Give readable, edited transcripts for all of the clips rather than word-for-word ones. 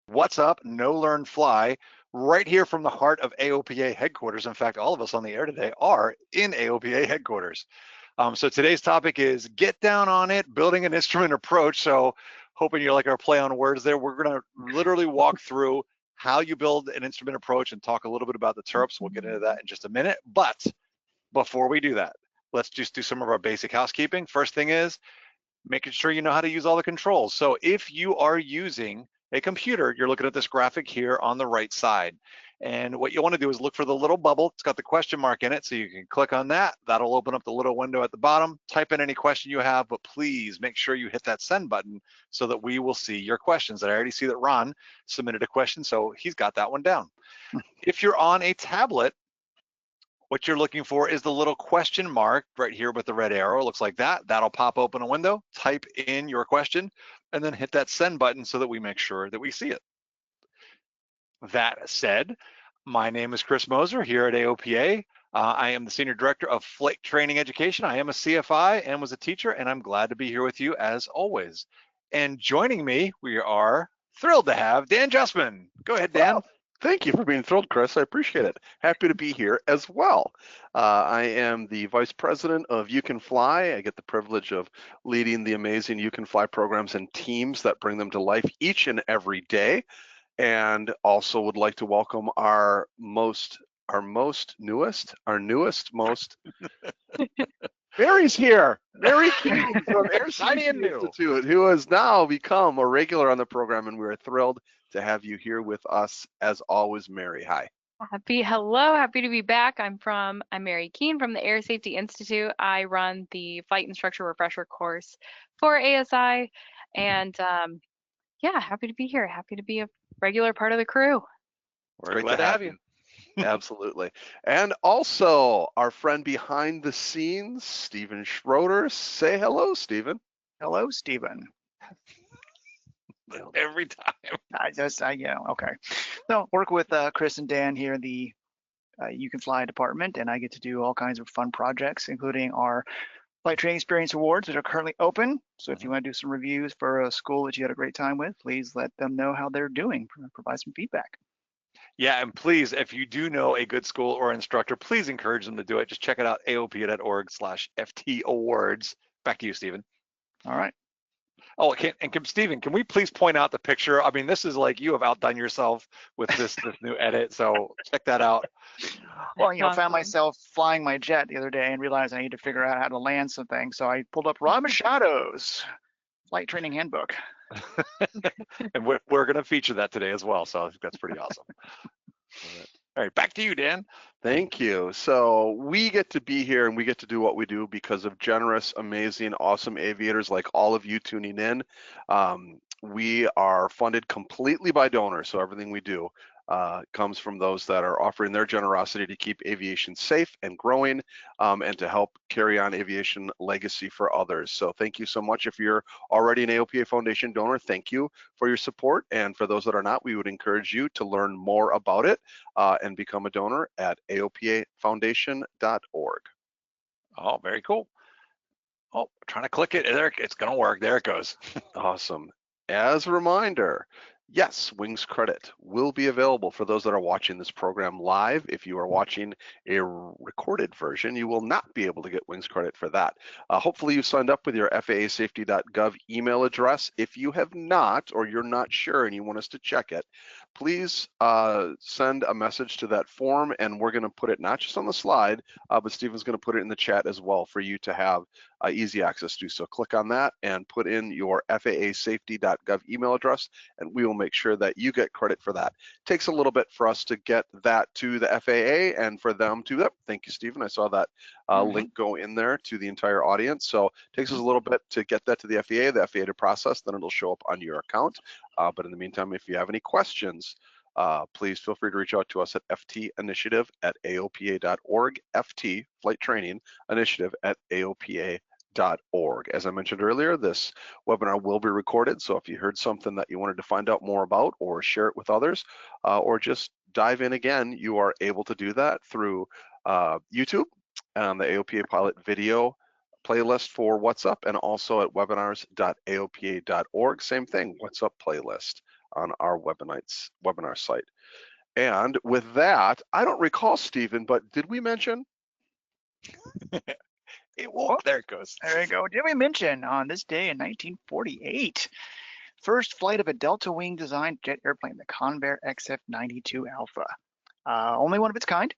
What's up? No Learn Fly, right here from the heart of AOPA headquarters. In fact, all of us on the air today are in AOPA headquarters. So today's topic is get down on it, building an instrument approach. So hoping you like our play on words there. We're going to literally walk through how you build an instrument approach and talk a little bit about the TERPs. We'll get into that in just a minute. But before we do that, let's just do some of our basic housekeeping. First thing is making sure you know how to use all the controls. So if you are using a computer, you're looking at this graphic here on the right side. And what you want to do is look for the little bubble. It's got the question mark in it, so you can click on that. That'll open up the little window at the bottom. Type in any question you have, but please make sure you hit that send button so that we will see your questions. And I already see that Ron submitted a question, so he's got that one down. If you're on a tablet, what you're looking for is the little question mark right here with the red arrow. It looks like that. That'll pop open a window, type in your question, and then hit that send button so that we make sure that we see it. That said, my name is Chris Moser here at AOPA. I am the Senior Director of Flight Training Education. I am a CFI and was a teacher, and I'm glad to be here with you as always. And joining me, we are thrilled to have Dan Justman. Go ahead, Dan. Well, thank you for being thrilled, Chris. I appreciate it. Happy to be here as well. I am the Vice President of You Can Fly. I get the privilege of leading the amazing You Can Fly programs and teams that bring them to life each and every day. And also would like to welcome our newest. Mary's here. Mary Kuehn from Air Safety Institute, who has now become a regular on the program, and we are thrilled to have you here with us as always. Mary, hi. Hello, happy to be back. I'm Mary Kuehn from the Air Safety Institute. I run the Flight Instructor Refresher course for ASI, and yeah, happy to be here. Happy to be a regular part of the crew. We're glad to have you. Absolutely. And also our friend behind the scenes, Stephen Schroeder. Say hello, Stephen. Hello, Stephen. Every time. Okay. So work with Chris and Dan here in the You Can Fly department, and I get to do all kinds of fun projects, including our Flight Training Experience Awards that are currently open. So if you want to do some reviews for a school that you had a great time with, please let them know how they're doing, provide some feedback. Yeah, and please, if you do know a good school or instructor, please encourage them to do it. Just check it out, aopa.org/FT awards. Back to you, Stephen. All right. Oh, Stephen, can we please point out the picture? I mean, this is like you have outdone yourself with this new edit, so check that out. Well, I found myself flying my jet the other day and realized I need to figure out how to land something. So I pulled up Rob Machado's Flight Training Handbook. And we're going to feature that today as well, so I think that's pretty awesome. All right, back to you, Dan. Thank you. So we get to be here and we get to do what we do because of generous, amazing, awesome aviators like all of you tuning in. We are funded completely by donors, so everything we do comes from those that are offering their generosity to keep aviation safe and growing, and to help carry on aviation legacy for others. So thank you so much. If you're already an AOPA Foundation donor, thank you for your support. And for those that are not, we would encourage you to learn more about it and become a donor at aopafoundation.org. Oh, very cool. Oh, trying to click it. There, it's going to work. There it goes. Awesome. As a reminder, yes, Wings credit will be available for those that are watching this program live. If you are watching a recorded version, you will not be able to get Wings credit for that. Hopefully you signed up with your FAAsafety.gov email address. If you have not, or you're not sure and you want us to check it, please send a message to that form, and we're going to put it not just on the slide, but Stephen's going to put it in the chat as well for you to have easy access to. So click on that and put in your FAAsafety.gov email address, and we will make sure that you get credit for that. It takes a little bit for us to get that to the FAA and for them to, thank you, Stephen. I saw that link go in there to the entire audience. So it takes us a little bit to get that to the FAA to process, then it'll show up on your account. But in the meantime, if you have any questions, please feel free to reach out to us at ftinitiative@aopa.org, FT, Flight Training Initiative at aopa.org. As I mentioned earlier, this webinar will be recorded, so if you heard something that you wanted to find out more about or share it with others, or just dive in again, you are able to do that through YouTube and the AOPA Pilot video playlist for What's Up, and also at webinars.aopa.org. Same thing, What's Up playlist. on our webinar site. And with that, I don't recall, Stephen, but did we mention? There it goes. There you go. Did we mention on this day in 1948, first flight of a Delta Wing designed jet airplane, the Convair XF-92 Alpha. Only one of its kind,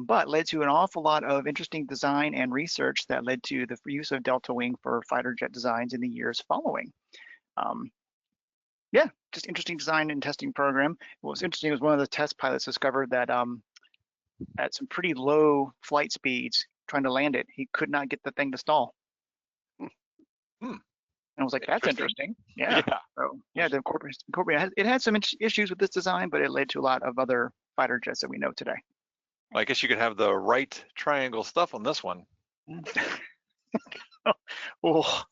but led to an awful lot of interesting design and research that led to the use of Delta Wing for fighter jet designs in the years following. Yeah, just interesting design and testing program. What was interesting was one of the test pilots discovered that at some pretty low flight speeds, trying to land it, he could not get the thing to stall. And I was like, that's interesting. Yeah. So yeah, the incorporated it had some issues with this design, but it led to a lot of other fighter jets that we know today. Well, I guess you could have the right triangle stuff on this one. Oh,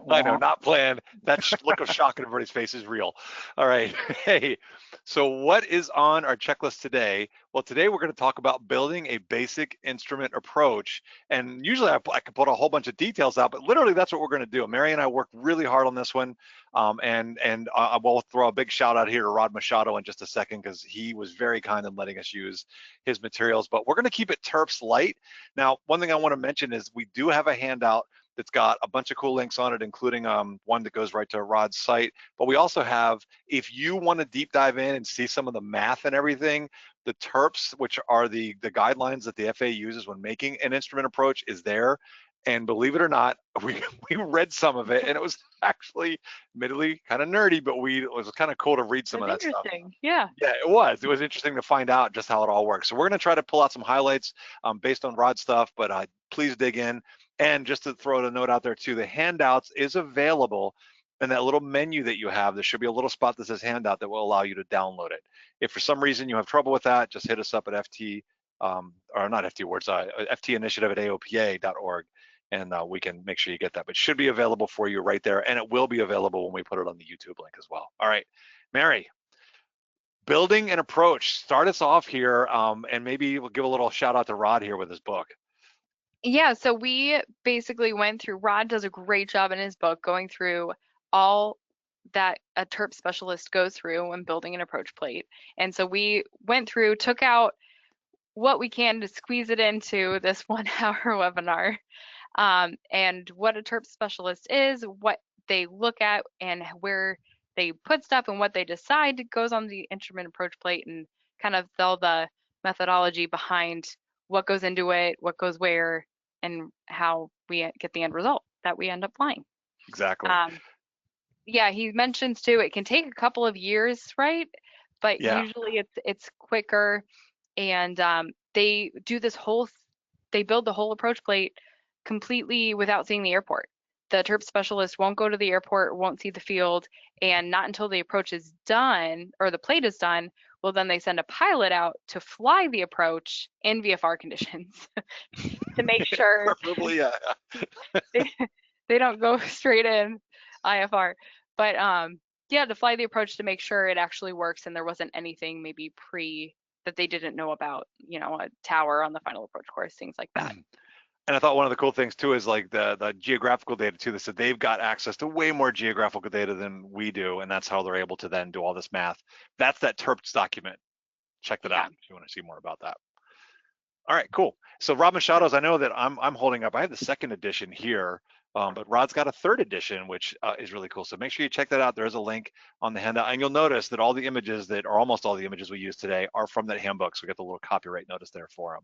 I know, not planned. That look of shock on everybody's face is real. All right. Hey, so what is on our checklist today? Well, today we're going to talk about building a basic instrument approach. And usually I could put a whole bunch of details out, but literally that's what we're going to do. Mary and I worked really hard on this one. And I will throw a big shout out here to Rod Machado in just a second, because he was very kind in letting us use his materials, but we're going to keep it TERPS light. Now, one thing I want to mention is we do have a handout that's got a bunch of cool links on it, including one that goes right to Rod's site. But we also have, if you want to deep dive in and see some of the math and everything, the TERPS, which are the guidelines that the FAA uses when making an instrument approach, is there. And believe it or not, we read some of it, and it was actually admittedly kind of nerdy, but it was kind of cool to read some of that stuff. Yeah. Yeah, it was. It was interesting to find out just how it all works. So we're going to try to pull out some highlights based on Rod's stuff, but please dig in. And just to throw a note out there too, the handouts is available in that little menu that you have. There should be a little spot that says handout that will allow you to download it. If for some reason you have trouble with that, just hit us up at ftinitiative@aopa.org, and we can make sure you get that. But it should be available for you right there, and it will be available when we put it on the YouTube link as well. All right, Mary, building an approach. Start us off here, and maybe we'll give a little shout out to Rod here with his book. Yeah, so we basically went through, Rod does a great job in his book going through all that a TERP specialist goes through when building an approach plate. And so we went through, took out what we can to squeeze it into this 1 hour webinar. And what a TERP specialist is, what they look at, and where they put stuff, and what they decide goes on the instrument approach plate, and kind of all the methodology behind what goes into it, what goes where, and how we get the end result that we end up flying. Exactly. Yeah, he mentions too, it can take a couple of years, right? But usually it's quicker, and they do this they build the whole approach plate completely without seeing the airport. The TERP specialist won't go to the airport, won't see the field, and not until the approach is done, or the plate is done, well, then they send a pilot out to fly the approach in VFR conditions to make sure Preferably, yeah. they don't go straight in IFR. But yeah, to fly the approach to make sure it actually works, and there wasn't anything maybe that they didn't know about, you know, a tower on the final approach course, things like that. And I thought one of the cool things too is like the geographical data too. They said they've got access to way more geographical data than we do, and that's how they're able to then do all this math. That's that TERPS document. Check that out if you want to see more about that. All right, cool. So Rod Machado's, I know that I'm holding up. I have the 2nd edition here, but Rod's got a 3rd edition, which is really cool. So make sure you check that out. There's a link on the handout, and you'll notice that all the images or almost all the images we use today are from that handbook. So we got the little copyright notice there for them.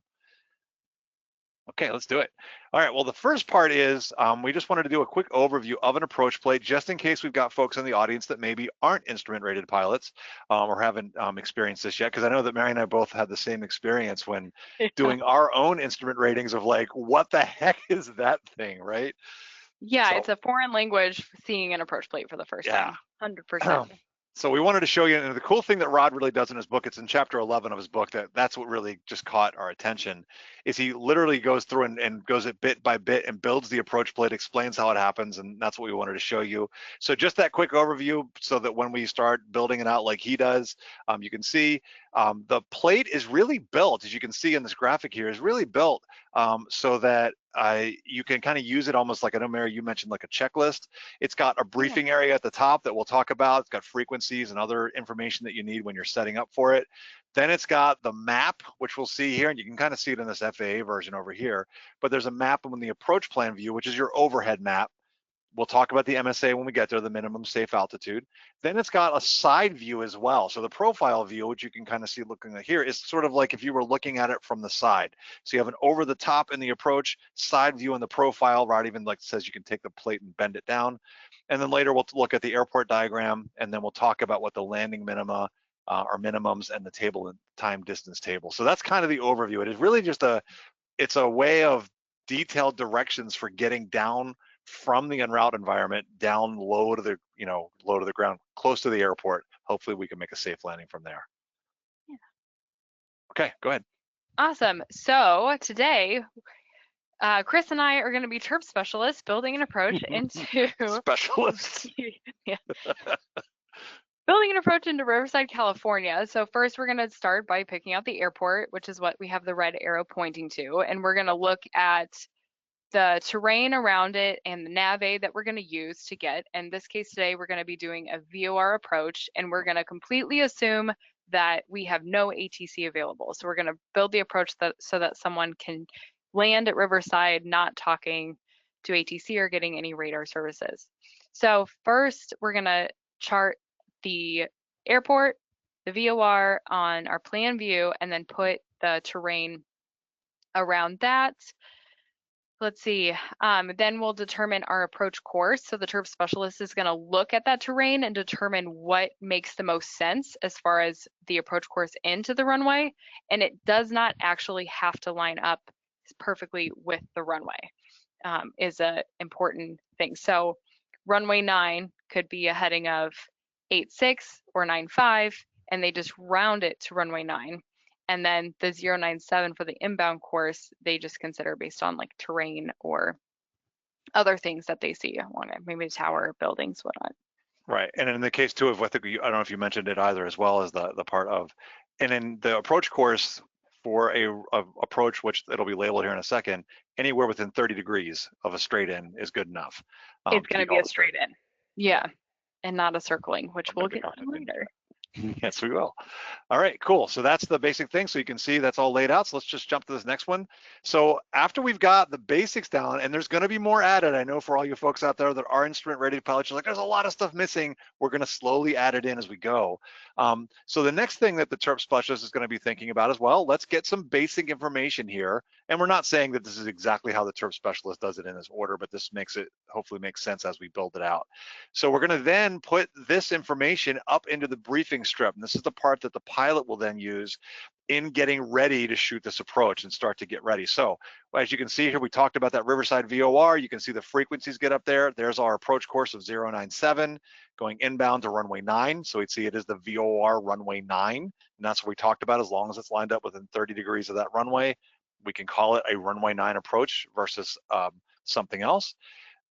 Okay, let's do it. All right, well, the first part is we just wanted to do a quick overview of an approach plate, just in case we've got folks in the audience that maybe aren't instrument rated pilots or haven't experienced this yet, because I know that Mary and I both had the same experience when doing our own instrument ratings of like, what the heck is that thing, right? Yeah, so, it's a foreign language seeing an approach plate for the first time, 100%. So we wanted to show you, and the cool thing that Rod really does in his book, it's in chapter 11 of his book, that's what really just caught our attention, is he literally goes through and goes it bit by bit and builds the approach plate, explains how it happens, and that's what we wanted to show you. So just that quick overview so that when we start building it out like he does, you can see the plate is really built, as you can see in this graphic here, is really built so that you can kind of use it almost like, I know, Mary, you mentioned like a checklist. It's got a briefing area at the top that we'll talk about. It's got frequencies and other information that you need when you're setting up for it. Then it's got the map, which we'll see here, and you can kind of see it in this FAA version over here. But there's a map in the approach plan view, which is your overhead map. We'll talk about the MSA when we get there, the minimum safe altitude. Then it's got a side view as well. So the profile view, which you can kind of see looking at here, is sort of like if you were looking at it from the side. So you have an over the top in the approach, side view in the profile, right? Even like it says you can take the plate and bend it down. And then later we'll look at the airport diagram, and then we'll talk about what the landing minima or minimums and the table and time distance table. So that's kind of the overview. It is really just it's a way of detailed directions for getting down from the en route environment down low to the, low to the ground, close to the airport. Hopefully we can make a safe landing from there. Yeah. Okay, go ahead. Awesome. So today, Chris and I are going to be TERP specialists building an approach into specialists. Yeah. Building an approach into Riverside, California. So first we're going to start by picking out the airport, which is what we have the red arrow pointing to. And we're going to look at the terrain around it and the nav aid that we're going to use to get. In this case today, we're going to be doing a VOR approach, and we're going to completely assume that we have no ATC available. So we're going to build the approach so that someone can land at Riverside not talking to ATC or getting any radar services. So first, we're going to chart the airport, the VOR on our plan view, and then put the terrain around that. Let's see, then we'll determine our approach course. So the TERP specialist is going to look at that terrain and determine what makes the most sense as far as the approach course into the runway. And it does not actually have to line up perfectly with the runway, is an important thing. So runway 9 could be a heading of 86 or 95, and they just round it to runway 9. And then the 097 for the inbound course, they just consider based on like terrain or other things that they see along it, maybe tower, buildings, whatnot. Right, and in the case too of, I think I don't know if you mentioned it either, as well as the part of, and in the approach course for a approach, which it'll be labeled here in a second, anywhere within 30 degrees of a straight in is good enough. It's going to be a straight in, yeah, and not a circling, which we'll get to later. Yes, we will. All right, cool. So that's the basic thing. So you can see that's all laid out. So let's just jump to this next one. So after we've got the basics down, and there's going to be more added, I know for all you folks out there that are instrument ready pilots, you're like, there's a lot of stuff missing. We're going to slowly add it in as we go. So the next thing that the TERP specialist is going to be thinking about is, well, let's get some basic information here. And we're not saying that this is exactly how the TERP specialist does it in this order, but this makes it hopefully makes sense as we build it out. So we're going to then put this information up into the briefing strip. And this is the part that the pilot will then use in getting ready to shoot this approach and start to get ready. So as you can see here, we talked about that Riverside VOR. You can see the frequencies get up there. There's our approach course of 097 going inbound to runway 9. So we'd see it is the VOR runway 9. And that's what we talked about. As long as it's lined up within 30 degrees of that runway, we can call it a runway 9 approach versus something else.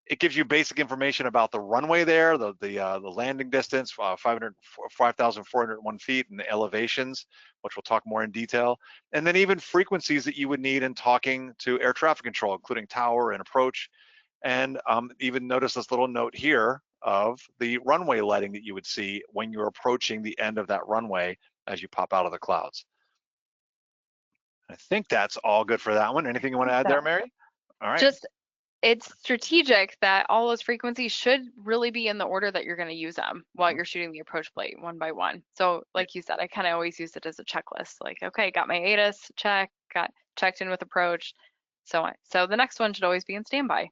It gives you basic information about the runway there, the landing distance, 5,401 feet, and the elevations, which we'll talk more in detail. And then even frequencies that you would need in talking to air traffic control, including tower and approach. And even notice this little note here of the runway lighting that you would see when you're approaching the end of that runway as you pop out of the clouds. I think that's all good for that one. Anything you want to add there, Mary? All right. Just, it's strategic that all those frequencies should really be in the order that you're going to use them while you're shooting the approach plate one by one. So like you said, I kind of always use it as a checklist. Like, okay, got my ATIS, check, got checked in with approach, so on. So the next one should always be in standby.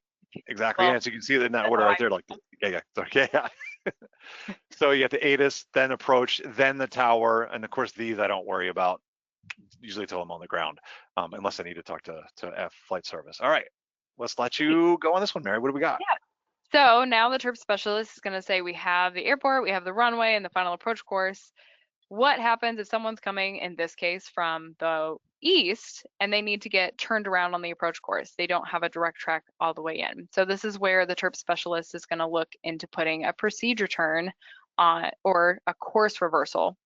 Exactly, yeah, so you can see it in that order right there, like, yeah. So you have the ATIS, then approach, then the tower, and of course these I don't worry about, usually till I'm on the ground, unless I need to talk to F flight service. All right, let's let you go on this one, Mary. What do we got? Yeah. So now the TERP specialist is going to say we have the airport, we have the runway, and the final approach course. What happens if someone's coming, in this case, from the east, and they need to get turned around on the approach course? They don't have a direct track all the way in. So this is where the TERP specialist is going to look into putting a procedure turn on, or a course reversal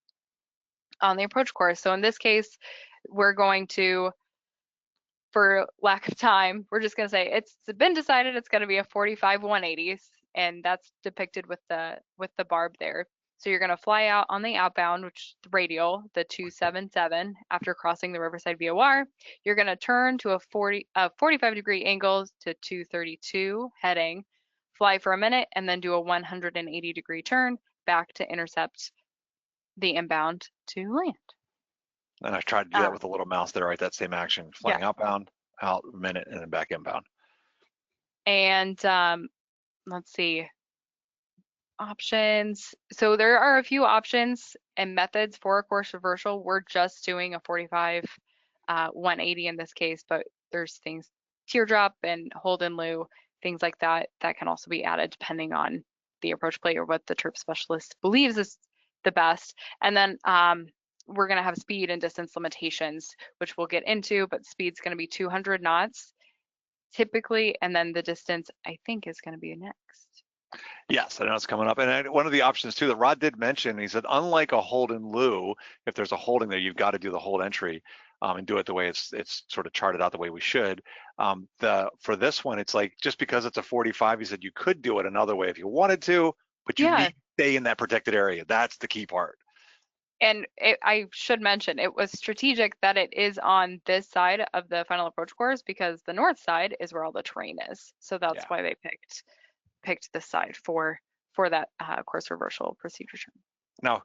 on the approach course. So in this case, we're going to for lack of time, we're just going to say it's been decided it's going to be a 45 180s, and that's depicted with the barb there. So you're going to fly out on the outbound, which the radial, the 277, after crossing the Riverside VOR. You're going to turn to a 45-degree angle to 232 heading, fly for a minute, and then do a 180-degree turn back to intercept the inbound to land. And I tried to do that with a little mouse there, right? That same action, flying outbound, out a minute, and then back inbound. And let's see, options. So there are a few options and methods for a course reversal. We're just doing a 45 180 in this case, but there's things, teardrop and hold in lieu, things like that, that can also be added depending on the approach plate or what the terp specialist believes is the best. And then we're going to have speed and distance limitations, which we'll get into, but speed's going to be 200 knots typically, and then the distance I think is going to be next. Yes, I know it's coming up. And one of the options too that Rod did mention, he said, unlike a hold in lieu, if there's a holding there, you've got to do the hold entry and do it the way it's sort of charted out the way we should. For this one, it's like, just because it's a 45, he said you could do it another way if you wanted to, but you need to stay in that protected area. That's the key part. And I should mention, it was strategic that it is on this side of the final approach course because the north side is where all the terrain is. So that's why they picked this side for that course reversal procedure term. Now,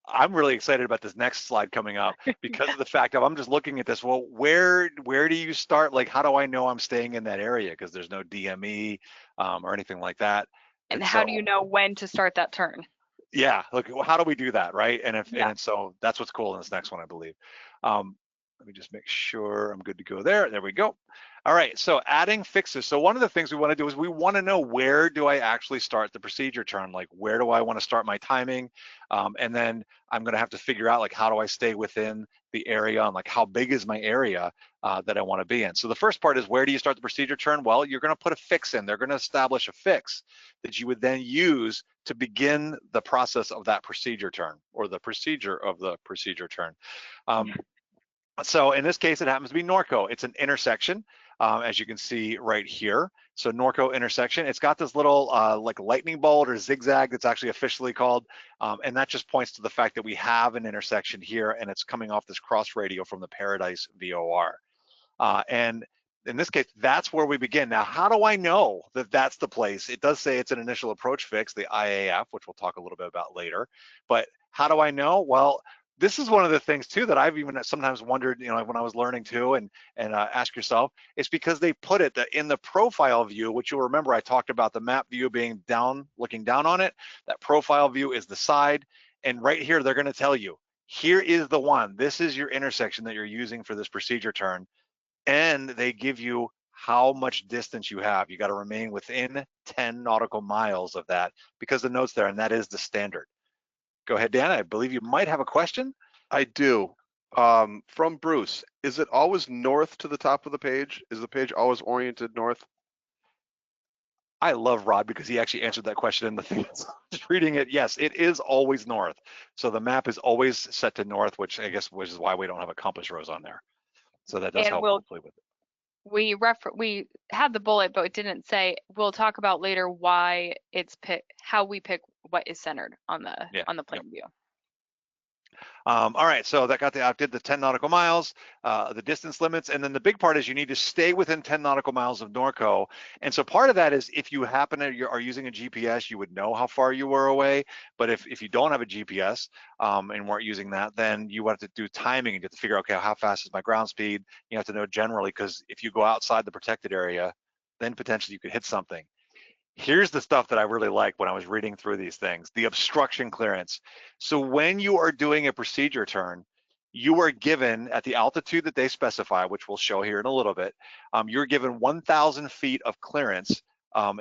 I'm really excited about this next slide coming up because of the fact of I'm just looking at this. Well, where do you start? Like, how do I know I'm staying in that area? Because there's no DME or anything like that. And how do you know when to start that turn? Yeah, look, how do we do that, right? And so that's what's cool in this next one, I believe. Let me just make sure I'm good to go there. There we go. All right, so adding fixes. So one of the things we want to do is we want to know, where do I actually start the procedure turn? Like, where do I want to start my timing? And then I'm going to have to figure out, like, how do I stay within the area, and like, how big is my area that I want to be in? So the first part is, where do you start the procedure turn? Well, you're going to put a fix in. They're going to establish a fix that you would then use to begin the process of that procedure turn, or the procedure of the procedure turn. So in this case, it happens to be Norco. It's an intersection, as you can see right here. So Norco intersection, it's got this little like lightning bolt or zigzag that's actually officially called, and that just points to the fact that we have an intersection here, and it's coming off this cross radio from the Paradise VOR. And in this case, that's where we begin. Now, how do I know that that's the place? It does say it's an initial approach fix, the IAF, which we'll talk a little bit about later. But how do I know? Well, this is one of the things too that I've even sometimes wondered, you know, when I was learning too, and ask yourself, it's because they put it that in the profile view, which you'll remember I talked about the map view being down, looking down on it. That profile view is the side, and right here they're going to tell you, here is the one. This is your intersection that you're using for this procedure turn, and they give you how much distance you have. You got to remain within 10 nautical miles of that, because the note's there, and that is the standard. Go ahead, Dan. I believe you might have a question. I do. From Bruce, is it always north to the top of the page? Is the page always oriented north? I love Rod because he actually answered that question in the thing. Just reading it, yes, it is always north. So the map is always set to north, which I guess is why we don't have a compass rose on there. So that does help hopefully with it. We had the bullet, but it didn't say. We'll talk about later why it's how we pick what is centered on the plane view. All right, so that did the 10 nautical miles, the distance limits, and then the big part is you need to stay within 10 nautical miles of Norco. And so part of that is, if you happen to are using a GPS, you would know how far you were away. But if you don't have a GPS and weren't using that, then you have to do timing and you have to figure out, okay, how fast is my ground speed? You have to know generally, because if you go outside the protected area, then potentially you could hit something. Here's the stuff that I really like when I was reading through these things, the obstruction clearance. So when you are doing a procedure turn, you are given, at the altitude that they specify, which we'll show here in a little bit, you're given 1,000 feet of clearance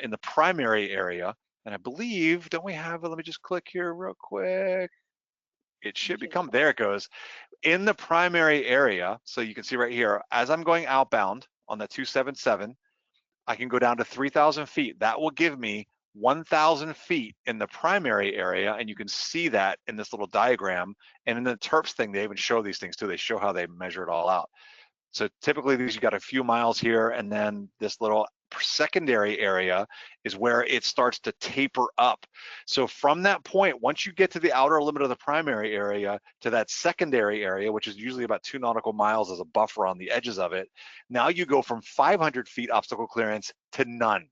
in the primary area. And I believe, don't we have, let me just click here real quick. It should become, there it goes. In the primary area, so you can see right here, as I'm going outbound on the 277, I can go down to 3,000 feet. That will give me 1,000 feet in the primary area, and you can see that in this little diagram. And in the TERPS thing, they even show these things too. They show how they measure it all out. So typically these, you got a few miles here, and then this little secondary area is where it starts to taper up. So from that point, once you get to the outer limit of the primary area to that secondary area, which is usually about 2 nautical miles as a buffer on the edges of it, now you go from 500 feet obstacle clearance to none.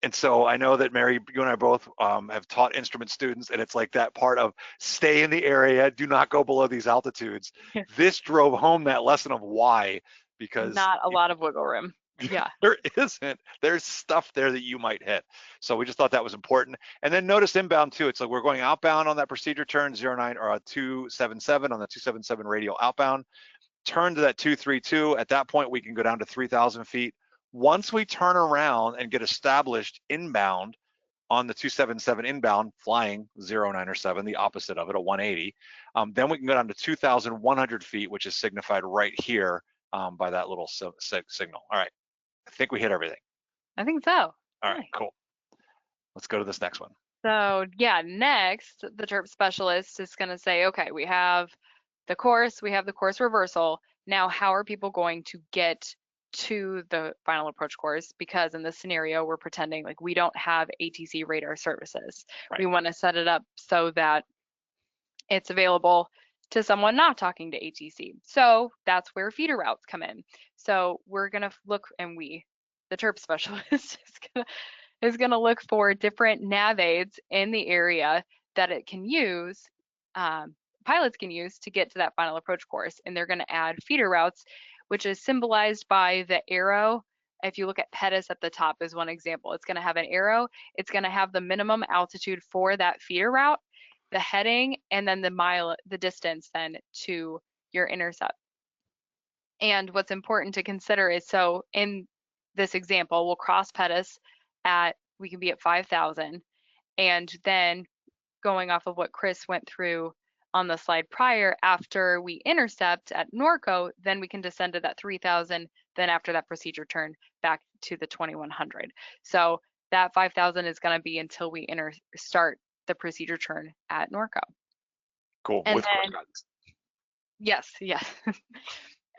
And so I know that Mary, you and I both have taught instrument students, and it's like that part of stay in the area, do not go below these altitudes. This drove home that lesson of why, because Not a lot of wiggle room. Yeah. there isn't. There's stuff there that you might hit. So we just thought that was important. And then notice inbound too. It's like we're going outbound on that procedure turn 09 or 277 on the 277 radial outbound. Turn to that 232. At that point, we can go down to 3,000 feet. Once we turn around and get established inbound on the 277 inbound, flying 09 or 7, the opposite of it, a 180, then we can go down to 2,100 feet, which is signified right here by that little signal. All right, I think we hit everything. I think so. All right, cool. Let's go to this next one. So yeah, next, the TERP specialist is going to say, okay, we have the course reversal. Now, how are people going to get to the final approach course? Because in this scenario, we're pretending like we don't have ATC radar services. Right. We want to set it up so that it's available to someone not talking to ATC. So that's where feeder routes come in. So we're going to look, and the TERP specialist is going to look for different nav aids in the area that it can use, pilots can use to get to that final approach course. And they're going to add feeder routes, which is symbolized by the arrow. If you look at Pettus at the top is one example. It's going to have an arrow. It's going to have the minimum altitude for that feeder route, the heading, and then the distance then to your intercept. And what's important to consider is, so in this example, we'll cross Pettus we can be at 5,000, and then going off of what Chris went through on the slide prior, after we intercept at Norco, then we can descend to that 3,000, then after that procedure turn back to the 2,100. So that 5,000 is going to be until we start the procedure turn at Norco. Cool. And with then, guidance. Yes.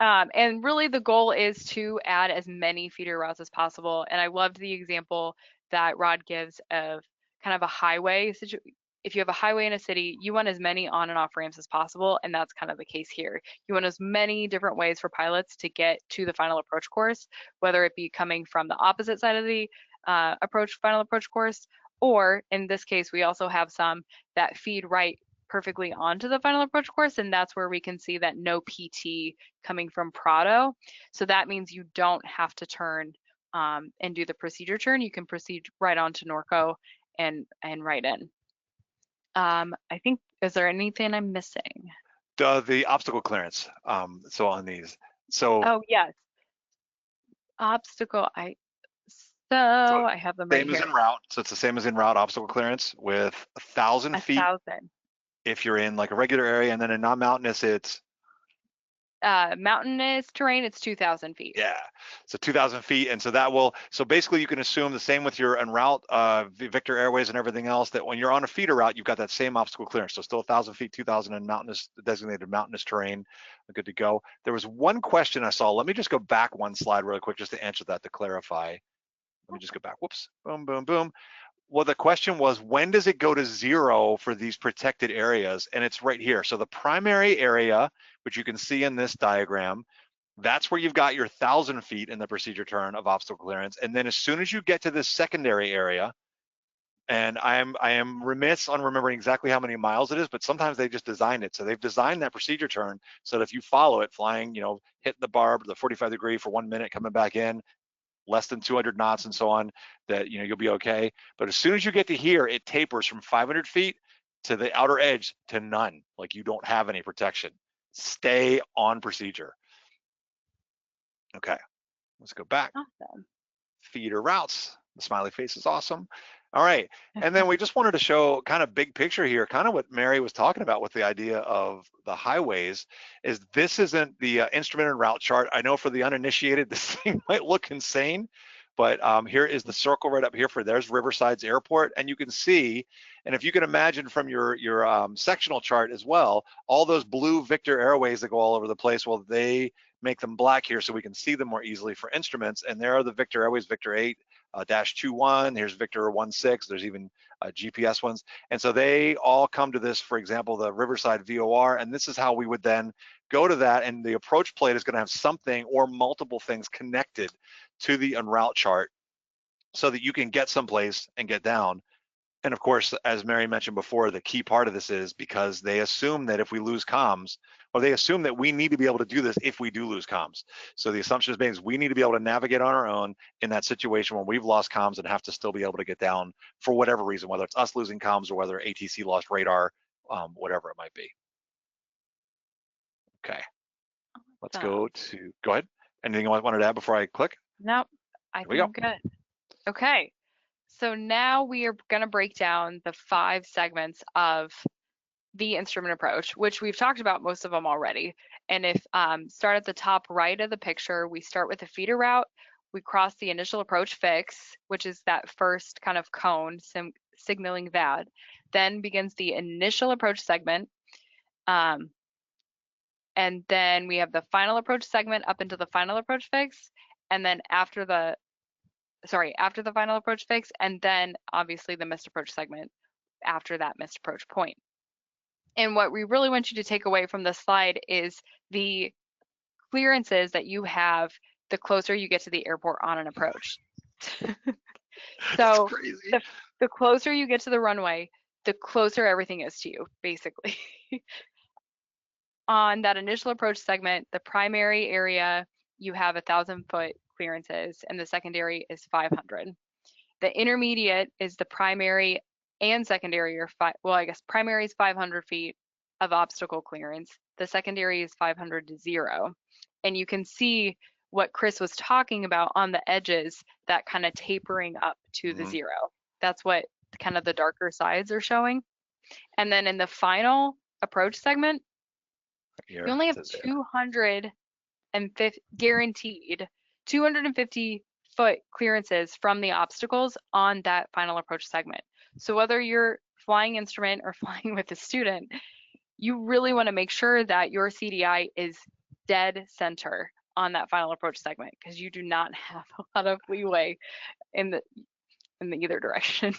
And really the goal is to add as many feeder routes as possible. And I loved the example that Rod gives of kind of a highway situation. If you have a highway in a city, you want as many on and off ramps as possible, and that's kind of the case here. You want as many different ways for pilots to get to the final approach course, whether it be coming from the opposite side of the final approach course, or in this case, we also have some that feed right perfectly onto the final approach course, and that's where we can see that no PT coming from Prado. So that means you don't have to turn and do the procedure turn. You can proceed right on to Norco and right in. I think, is there anything I'm missing? The obstacle clearance. So on these. So oh yes, obstacle. I have them right here. Same as in route. So it's the same as in route obstacle clearance with 1,000 feet. 1,000. If you're in like a regular area, and then in non-mountainous, it's mountainous terrain, it's 2,000 feet. Yeah, so 2,000 feet, and so that will, so basically you can assume the same with your en route Victor Airways and everything else, that when you're on a feeder route, you've got that same obstacle clearance. So still 1,000 feet, 2,000 in mountainous, designated mountainous terrain, good to go. There was one question I saw. Let me just go back one slide really quick just to answer that, to clarify. Let me just go back. Whoops. Boom, boom, boom. Well, the question was, when does it go to 0 for these protected areas? And it's right here. So the primary area, which you can see in this diagram, that's where you've got your 1,000 feet in the procedure turn of obstacle clearance. And then as soon as you get to this secondary area, and I am remiss on remembering exactly how many miles it is, but sometimes they just designed it. So they've designed that procedure turn so that if you follow it, flying, hit the barb, the 45 degree for 1 minute, coming back in, less than 200 knots and so on, that you'll be okay. But as soon as you get to here, it tapers from 500 feet to the outer edge to none. Like you don't have any protection. Stay on procedure. Okay, let's go back. Awesome. Feeder routes. The smiley face is awesome. All right, and then we just wanted to show kind of big picture here, kind of what Mary was talking about with the idea of the highways, is this isn't the instrument and route chart. I know for the uninitiated, this thing might look insane, but here is the circle right up here there's Riverside's airport, and you can see, and if you can imagine from your sectional chart as well, all those blue Victor Airways that go all over the place, well, they make them black here so we can see them more easily for instruments. And there are the Victor Airways Victor 8 -21. Here's Victor 16. There's even GPS ones. And so they all come to this, for example, the Riverside VOR. And this is how we would then go to that. And the approach plate is going to have something or multiple things connected to the en route chart so that you can get someplace and get down. And of course, as Mary mentioned before, the key part of this is because they assume that if we lose comms, or they assume that we need to be able to do this if we do lose comms. So the assumption is being we need to be able to navigate on our own in that situation when we've lost comms and have to still be able to get down for whatever reason, whether it's us losing comms or whether ATC lost radar, whatever it might be. Okay, let's go ahead. Anything you wanted to add before I click? Nope, I think I'm good. Okay, so now we are going to break down the 5 segments of the instrument approach, which we've talked about most of them already. And if start at the top right of the picture, we start with the feeder route, we cross the initial approach fix, which is that first kind of cone signaling that, then begins the initial approach segment. And then we have the final approach segment up into the final approach fix. And then after the final approach fix, and then obviously the missed approach segment after that missed approach point. And what we really want you to take away from this slide is the clearances that you have the closer you get to the airport on an approach. So the closer you get to the runway, the closer everything is to you, basically. On that initial approach segment, the primary area, you have 1,000-foot clearances, and the secondary is 500. The intermediate is the primary and secondary are I guess primary is 500 feet of obstacle clearance. The secondary is 500 to 0. And you can see what Chris was talking about on the edges, that kind of tapering up to the 0. That's what kind of the darker sides are showing. And then in the final approach segment, you only have 250 guaranteed 250-foot clearances from the obstacles on that final approach segment. So whether you're flying instrument or flying with a student, you really want to make sure that your CDI is dead center on that final approach segment, because you do not have a lot of leeway in the either direction.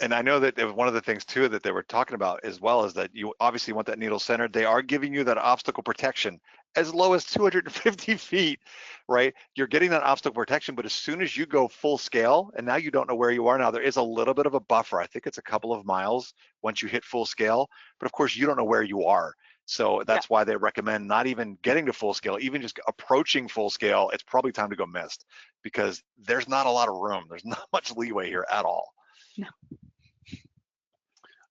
And I know that one of the things too that they were talking about as well is that you obviously want that needle centered. They are giving you that obstacle protection as low as 250 feet, right? You're getting that obstacle protection, but as soon as you go full scale, and now you don't know where you are now, there is a little bit of a buffer. I think it's a couple of miles once you hit full scale, but of course you don't know where you are. So that's why they recommend not even getting to full scale, even just approaching full scale, it's probably time to go missed, because there's not a lot of room. There's not much leeway here at all. No.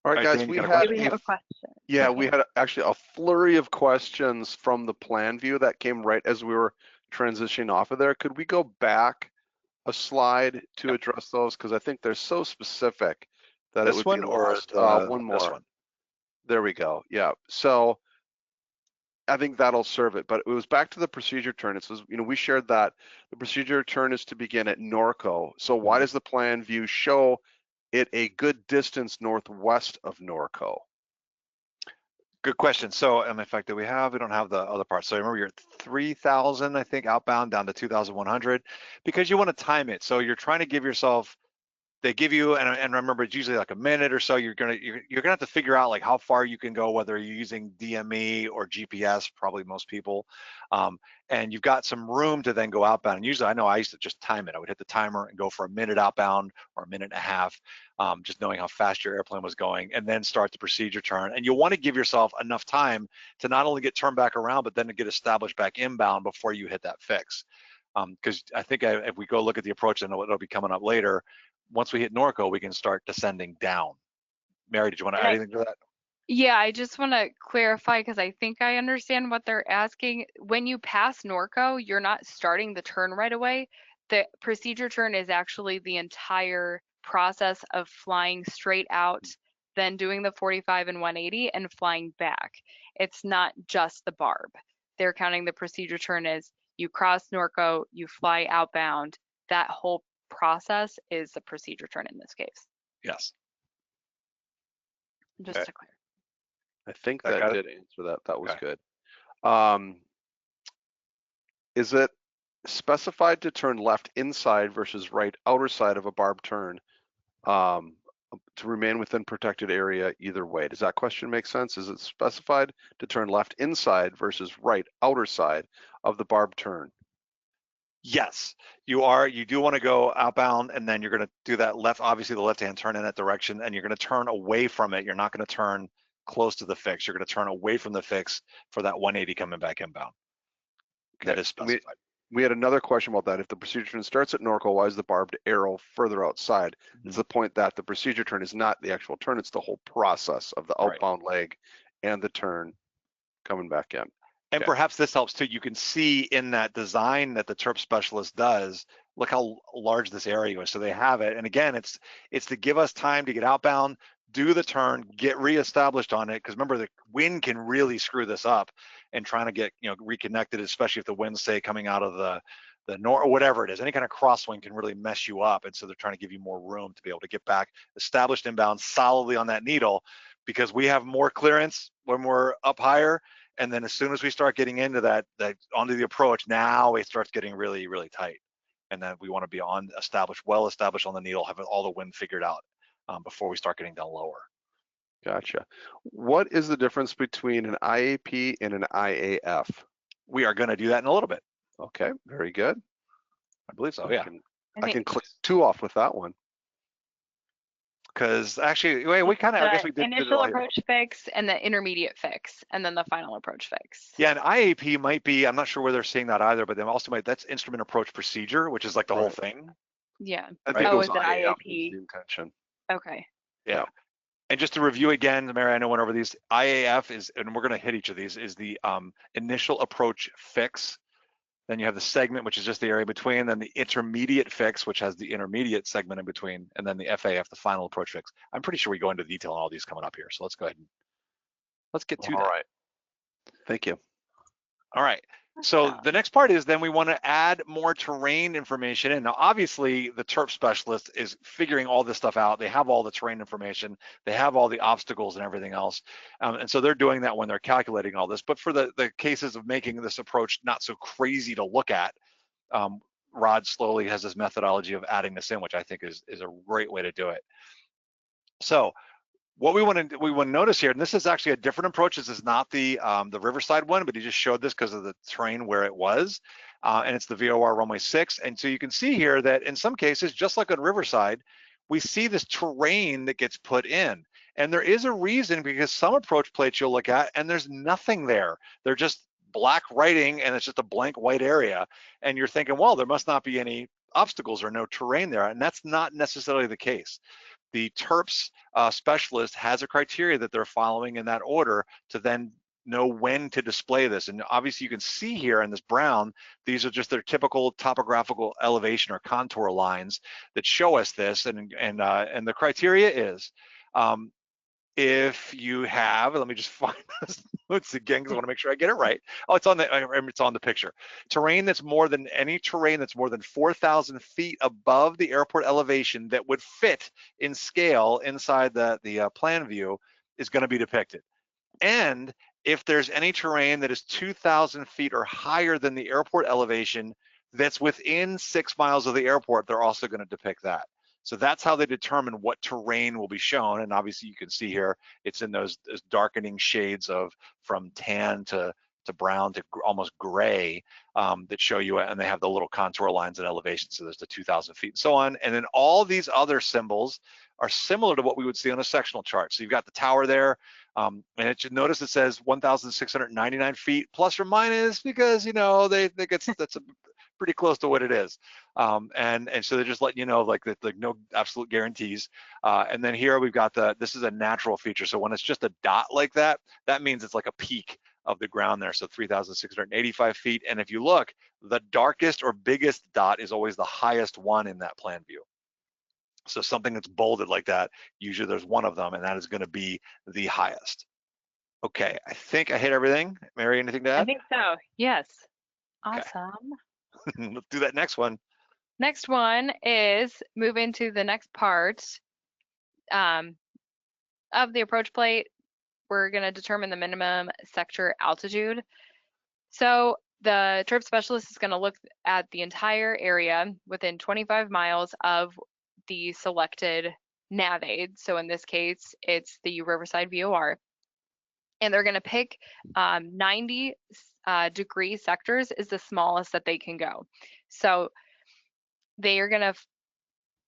All right, guys, we have a question. Yeah, we had actually a flurry of questions from the plan view that came right as we were transitioning off of there. Could we go back a slide to address those? Because I think they're so specific that this it would be lost. One more. This one. There we go. Yeah. So I think that'll serve it. But it was back to the procedure turn. It says, we shared that the procedure turn is to begin at Norco. So why does the plan view show it a good distance northwest of Norco? Good question. So, in fact, we don't have the other part. So remember, you're at 3,000, I think, outbound down to 2,100, because you want to time it. So you're trying to give yourself, they give you, and remember, it's usually like a minute or so. You're gonna have to figure out like how far you can go, whether you're using DME or GPS, probably most people, and you've got some room to then go outbound. And usually, I know I used to just time it. I would hit the timer and go for a minute outbound or a minute and a half, just knowing how fast your airplane was going, and then start the procedure turn. And you'll want to give yourself enough time to not only get turned back around, but then to get established back inbound before you hit that fix. Because I think if we go look at the approach, and it'll be coming up later, once we hit Norco, we can start descending down. Mary, did you want to add anything to that? Yeah, I just want to clarify, because I think I understand what they're asking. When you pass Norco, you're not starting the turn right away. The procedure turn is actually the entire process of flying straight out, then doing the 45 and 180 and flying back. It's not just the barb. They're counting the procedure turn as you cross Norco, you fly outbound. That whole process is the procedure turn in this case. Yes. Just to clarify. I think that did answer that. That was good. is it specified to turn left inside versus right outer side of a barbed turn to remain within protected area either way? Does that question make sense? Is it specified to turn left inside versus right outer side of the barbed turn? Yes, you are. You do want to go outbound, and then you're going to do that left, obviously the left-hand turn in that direction, and you're going to turn away from it. You're not going to turn close to the fix. You're going to turn away from the fix for that 180 coming back inbound. Okay. That is specified. We had another question about that. If the procedure turn starts at Norco, why is the barbed arrow further outside? It's the point that the procedure turn is not the actual turn, it's the whole process of the outbound leg and the turn coming back in. And Okay. perhaps this helps too. You can see in that design that the TERP specialist does, look how large this area is. So they have it. And again, it's to give us time to get outbound, do the turn, get reestablished on it. Because remember, the wind can really screw this up and trying to get, reconnected, especially if the wind's say coming out of the north or whatever it is. Any kind of crosswind can really mess you up. And so they're trying to give you more room to be able to get back established inbound solidly on that needle, because we have more clearance when we're up higher. And then as soon as we start getting into that onto the approach, now it starts getting really, really tight. And then we want to be well established on the needle, have all the wind figured out before we start getting down lower. Gotcha. What is the difference between an IAP and an IAF? We are going to do that in a little bit. Okay, very good. I believe so, yeah. I can click 2 off with that one. Because actually, we kind of, I guess we did initial approach fix and the intermediate fix, and then the final approach fix. Yeah, and IAP might be, I'm not sure where they're seeing that either, but they also that's instrument approach procedure, which is like the whole thing. Yeah. I think is it IAP? the intention. Okay. Yeah. And just to review again, Mary, I know went over these. IAF is, and we're going to hit each of these, is the initial approach fix. Then you have the segment, which is just the area between, then the intermediate fix, which has the intermediate segment in between, and then the FAF, the final approach fix. I'm pretty sure we go into detail on all these coming up here. So let's go ahead and let's get to that. All right. Thank you. All right. So the next part is then we want to add more terrain information in. Now, obviously, the TERP specialist is figuring all this stuff out. They have all the terrain information. They have all the obstacles and everything else. And so they're doing that when they're calculating all this. But for the cases of making this approach not so crazy to look at, Rod slowly has this methodology of adding this in, which I think is a great way to do it. So what we want to notice here, and this is actually a different approach. This is not the Riverside one, but he just showed this because of the terrain where it was, and it's the VOR runway 6. And so you can see here that in some cases, just like on Riverside, we see this terrain that gets put in. And there is a reason, because some approach plates you'll look at and there's nothing there. They're just black writing and it's just a blank white area. And you're thinking, well, there must not be any obstacles or no terrain there. And that's not necessarily the case. The TERPS specialist has a criteria that they're following in that order to then know when to display this. And obviously you can see here in this brown, these are just their typical topographical elevation or contour lines that show us this. And the criteria is, if you have, let me just find this notes again because I want to make sure I get it right. Oh, it's on the picture. Terrain that's more than 4,000 feet above the airport elevation that would fit in scale inside the plan view is going to be depicted. And if there's any terrain that is 2,000 feet or higher than the airport elevation that's within 6 miles of the airport, they're also going to depict that. So that's how they determine what terrain will be shown. And obviously you can see here, it's in those darkening shades of from tan to brown to almost gray that show you, and they have the little contour lines and elevations. So there's the 2,000 feet and so on. And then all these other symbols are similar to what we would see on a sectional chart. So you've got the tower there, and notice it says 1,699 feet plus or minus, because that's a pretty close to what it is. And so they're just letting you know, like no absolute guarantees. And then here we've got this is a natural feature. So when it's just a dot like that, that means it's like a peak of the ground there. So 3,685 feet. And if you look, the darkest or biggest dot is always the highest one in that plan view. So something that's bolded like that, usually there's one of them, and that is going to be the highest. Okay, I think I hit everything. Mary, anything to add? I think so, yes. Okay. Awesome. Let's do that next one. Next one is move into the next part of the approach plate. We're going to determine the minimum sector altitude. So the trip specialist is going to look at the entire area within 25 miles of the selected nav aid. So in this case, it's the Riverside VOR. And they're going to pick 90 degree sectors is the smallest that they can go. So they are going to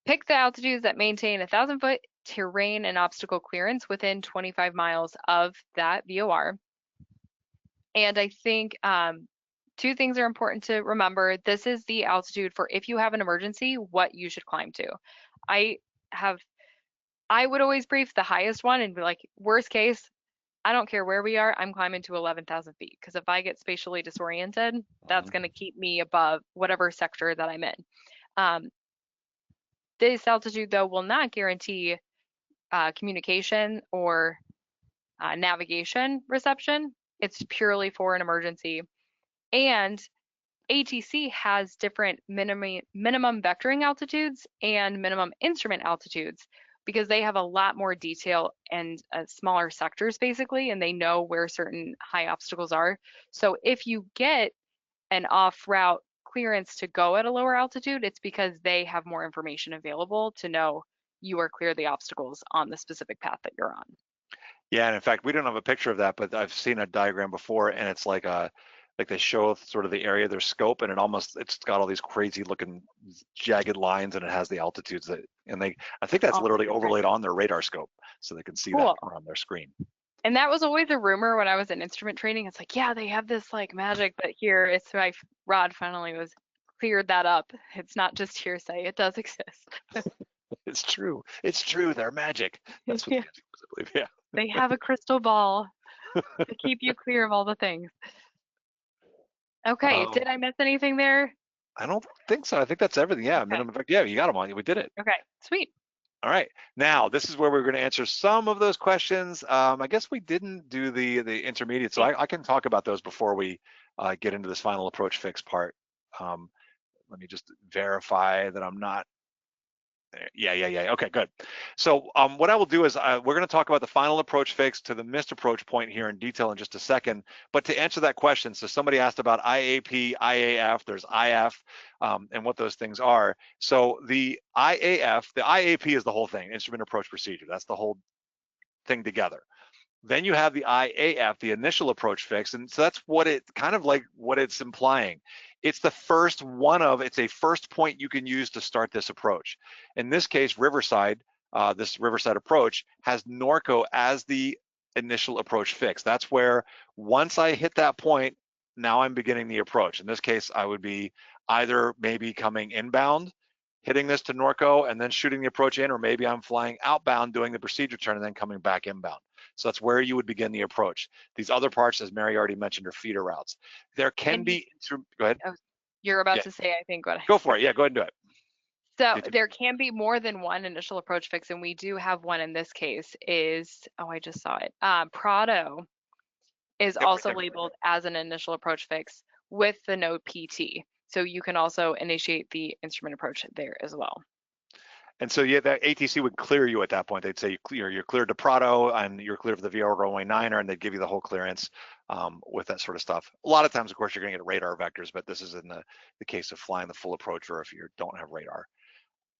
pick the altitudes that maintain 1,000-foot terrain and obstacle clearance within 25 miles of that VOR. And I think two things are important to remember. This is the altitude for if you have an emergency, what you should climb to. I would always brief the highest one and be like, worst case, I don't care where we are, I'm climbing to 11,000 feet. Because if I get spatially disoriented, that's going to keep me above whatever sector that I'm in. This altitude, though, will not guarantee communication or navigation reception. It's purely for an emergency. And ATC has different minimum vectoring altitudes and minimum instrument altitudes because they have a lot more detail and smaller sectors basically, and they know where certain high obstacles are. So if you get an off-route clearance to go at a lower altitude, it's because they have more information available to know you are clear of the obstacles on the specific path that you're on. Yeah, and in fact, we don't have a picture of that, but I've seen a diagram before, and it's like they show sort of the area of their scope, and it's got all these crazy looking jagged lines, and it has the altitudes that, and I think that's literally overlaid on their radar scope, so they can see that on their screen. And that was always a rumor when I was in instrument training. It's like, yeah, they have this like magic, but here it's my rod finally was cleared that up. It's not just hearsay; it does exist. It's true. It's true. They're magic. That's what I believe. Yeah. They have a crystal ball to keep you clear of all the things. Okay, did I miss anything there? I don't think so. I think that's everything. Yeah, okay. Minimum effect. Yeah, you got them on. We did it. Okay, sweet. All right. Now, this is where we're going to answer some of those questions. I guess we didn't do the intermediate, so I can talk about those before we get into this final approach fix part. Let me just verify that I'm not. Yeah. Okay, good. So what I will do is we're going to talk about the final approach fix to the missed approach point here in detail in just a second. But to answer that question, so somebody asked about IAP, IAF, there's IF, and what those things are. So the IAP is the whole thing, instrument approach procedure. That's the whole thing together. Then you have the IAF, the initial approach fix, and so that's what it kind of like what it's implying. It's the first it's a first point you can use to start this approach. In this case, Riverside, this Riverside approach has Norco as the initial approach fix. That's where once I hit that point, now I'm beginning the approach. In this case, I would be either maybe coming inbound, hitting this to Norco and then shooting the approach in, or maybe I'm flying outbound, doing the procedure turn and then coming back inbound. So that's where you would begin the approach. These other parts, as Mary already mentioned, are feeder routes. There can be, go ahead. You're about to say, I think. Go for it. Yeah, go ahead and do it. So there can be more than one initial approach fix, and we do have one in this case is, I just saw it. Prado is also labeled as an initial approach fix with the note PT. So you can also initiate the instrument approach there as well. And so yeah, that ATC would clear you at that point. They'd say you're cleared to Prado and you're cleared for the VOR runway 9er, and they'd give you the whole clearance with that sort of stuff. A lot of times, of course, you're going to get radar vectors, but this is in the case of flying the full approach or if you don't have radar.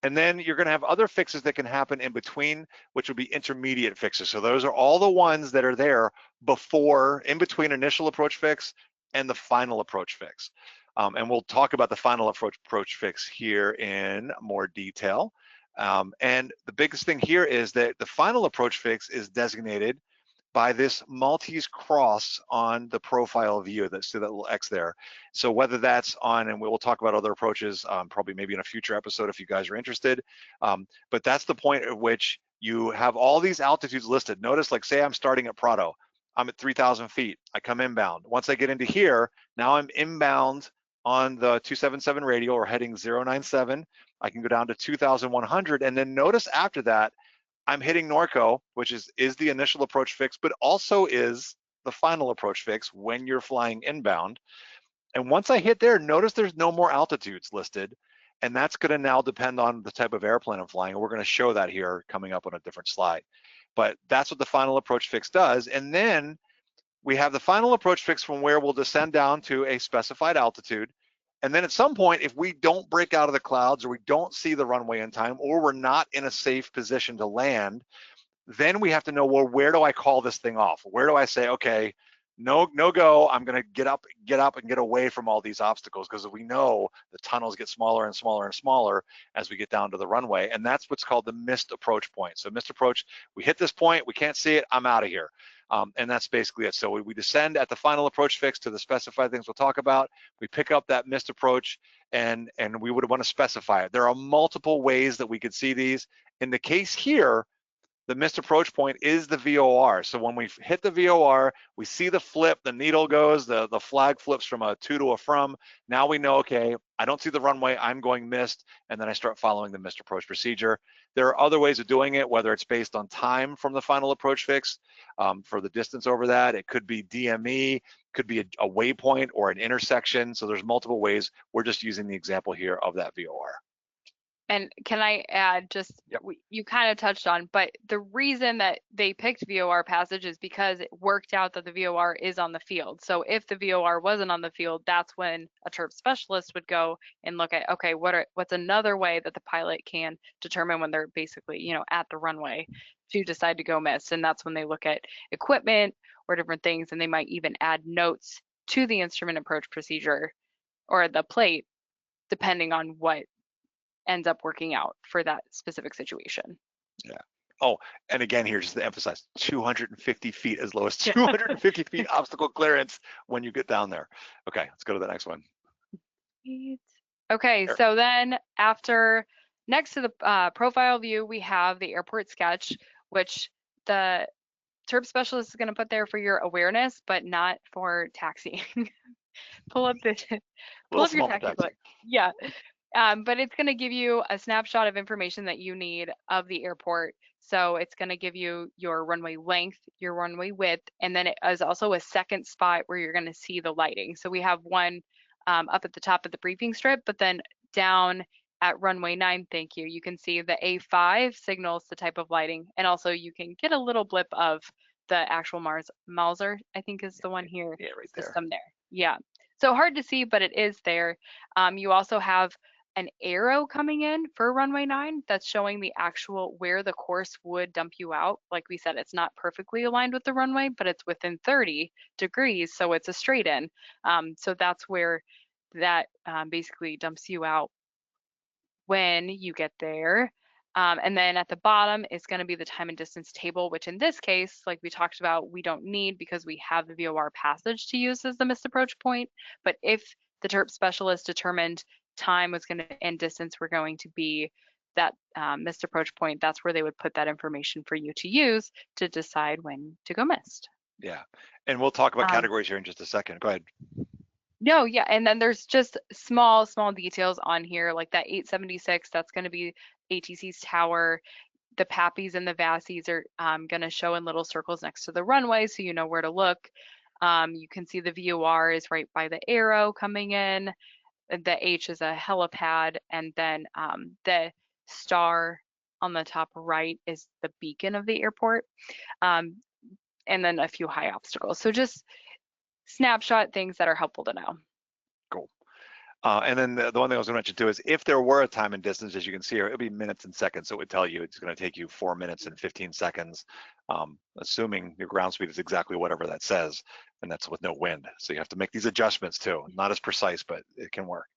And then you're going to have other fixes that can happen in between, which would be intermediate fixes. So those are all the ones that are there before, in between initial approach fix and the final approach fix. And we'll talk about the final approach fix here in more detail. And the biggest thing here is that the final approach fix is designated by this Maltese cross on the profile view. See that little X there. So whether that's on, and we'll talk about other approaches, probably maybe in a future episode if you guys are interested. But that's the point at which you have all these altitudes listed. Notice, like say I'm starting at Prado. I'm at 3,000 feet. I come inbound. Once I get into here, now I'm inbound on the 277 radial or heading 097. I can go down to 2,100, and then notice after that, I'm hitting Norco, which is the initial approach fix, but also is the final approach fix when you're flying inbound. And once I hit there, notice there's no more altitudes listed, and that's going to now depend on the type of airplane I'm flying, and we're going to show that here coming up on a different slide. But that's what the final approach fix does. And then we have the final approach fix from where we'll descend down to a specified altitude. And then at some point, if we don't break out of the clouds or we don't see the runway in time, or we're not in a safe position to land, then we have to know, well, where do I call this thing off? Where do I say, okay, no go, I'm gonna get up and get away from all these obstacles, because we know the tunnels get smaller and smaller and smaller as we get down to the runway. And that's what's called the missed approach point. So missed approach, we hit this point, we can't see it, I'm out of here. And that's basically it. So we descend at the final approach fix to the specified things we'll talk about. We pick up that missed approach, and we would want to specify it. There are multiple ways that we could see these. In the case here, the missed approach point is the VOR. So when we hit the VOR, we see the flip, the needle goes, the flag flips from a to a from. Now we know, okay, I don't see the runway, I'm going missed, and then I start following the missed approach procedure. There are other ways of doing it, whether it's based on time from the final approach fix, for the distance over that. It could be DME, could be a waypoint or an intersection. So there's multiple ways. We're just using the example here of that VOR. And can I add, just, Yep. You kind of touched on, but the reason that they picked VOR passage is because it worked out that the VOR is on the field. So if the VOR wasn't on the field, that's when a TERP specialist would go and look at, okay, what's another way that the pilot can determine when they're basically, you know, at the runway to decide to go miss. And that's when they look at equipment or different things, and they might even add notes to the instrument approach procedure or the plate, depending on what ends up working out for that specific situation. Yeah. Oh, and again here, just to emphasize, 250 feet, as low as 250 feet obstacle clearance when you get down there. Okay, let's go to the next one. Okay, There. so then after, next to the profile view, we have the airport sketch, which the TERP specialist is going to put there for your awareness, but not for taxiing. pull up your taxi book. Yeah. But it's going to give you a snapshot of information that you need of the airport. So it's going to give you your runway length, your runway width, and then it is also a second spot where you're going to see the lighting. So we have one up at the top of the briefing strip, but then down at runway 9, thank you, you can see the A5 signals the type of lighting, and also you can get a little blip of the actual Moser, I think is the one here. Yeah, right system there. Yeah. So hard to see, but it is there. You also have an arrow coming in for runway 9 that's showing the actual where the course would dump you out. Like we said, it's not perfectly aligned with the runway, but it's within 30 degrees, so it's a straight in. So that's where that basically dumps you out when you get there. And then at the bottom is going to be the time and distance table, which in this case, like we talked about, we don't need because we have the VOR passage to use as the missed approach point. But if the TERP specialist determined time was going to and distance were going to be that missed approach point, that's where they would put that information for you to use to decide when to go missed. Yeah, and we'll talk about categories here in just a second. Go ahead. No, yeah, and then there's just small details on here, like that 876, that's going to be ATC's tower. The PAPIs and the VASIs are going to show in little circles next to the runway, so you know where to look. You can see the VOR is right by the arrow coming in. The H is a helipad, and then the star on the top right is the beacon of the airport, and then a few high obstacles. So just snapshot things that are helpful to know. Cool. And then the one thing I was going to mention too is if there were a time and distance, as you can see here, it would be minutes and seconds. So it would tell you it's going to take you 4 minutes and 15 seconds, assuming your ground speed is exactly whatever that says, and that's with no wind. So you have to make these adjustments too. Not as precise, but it can work.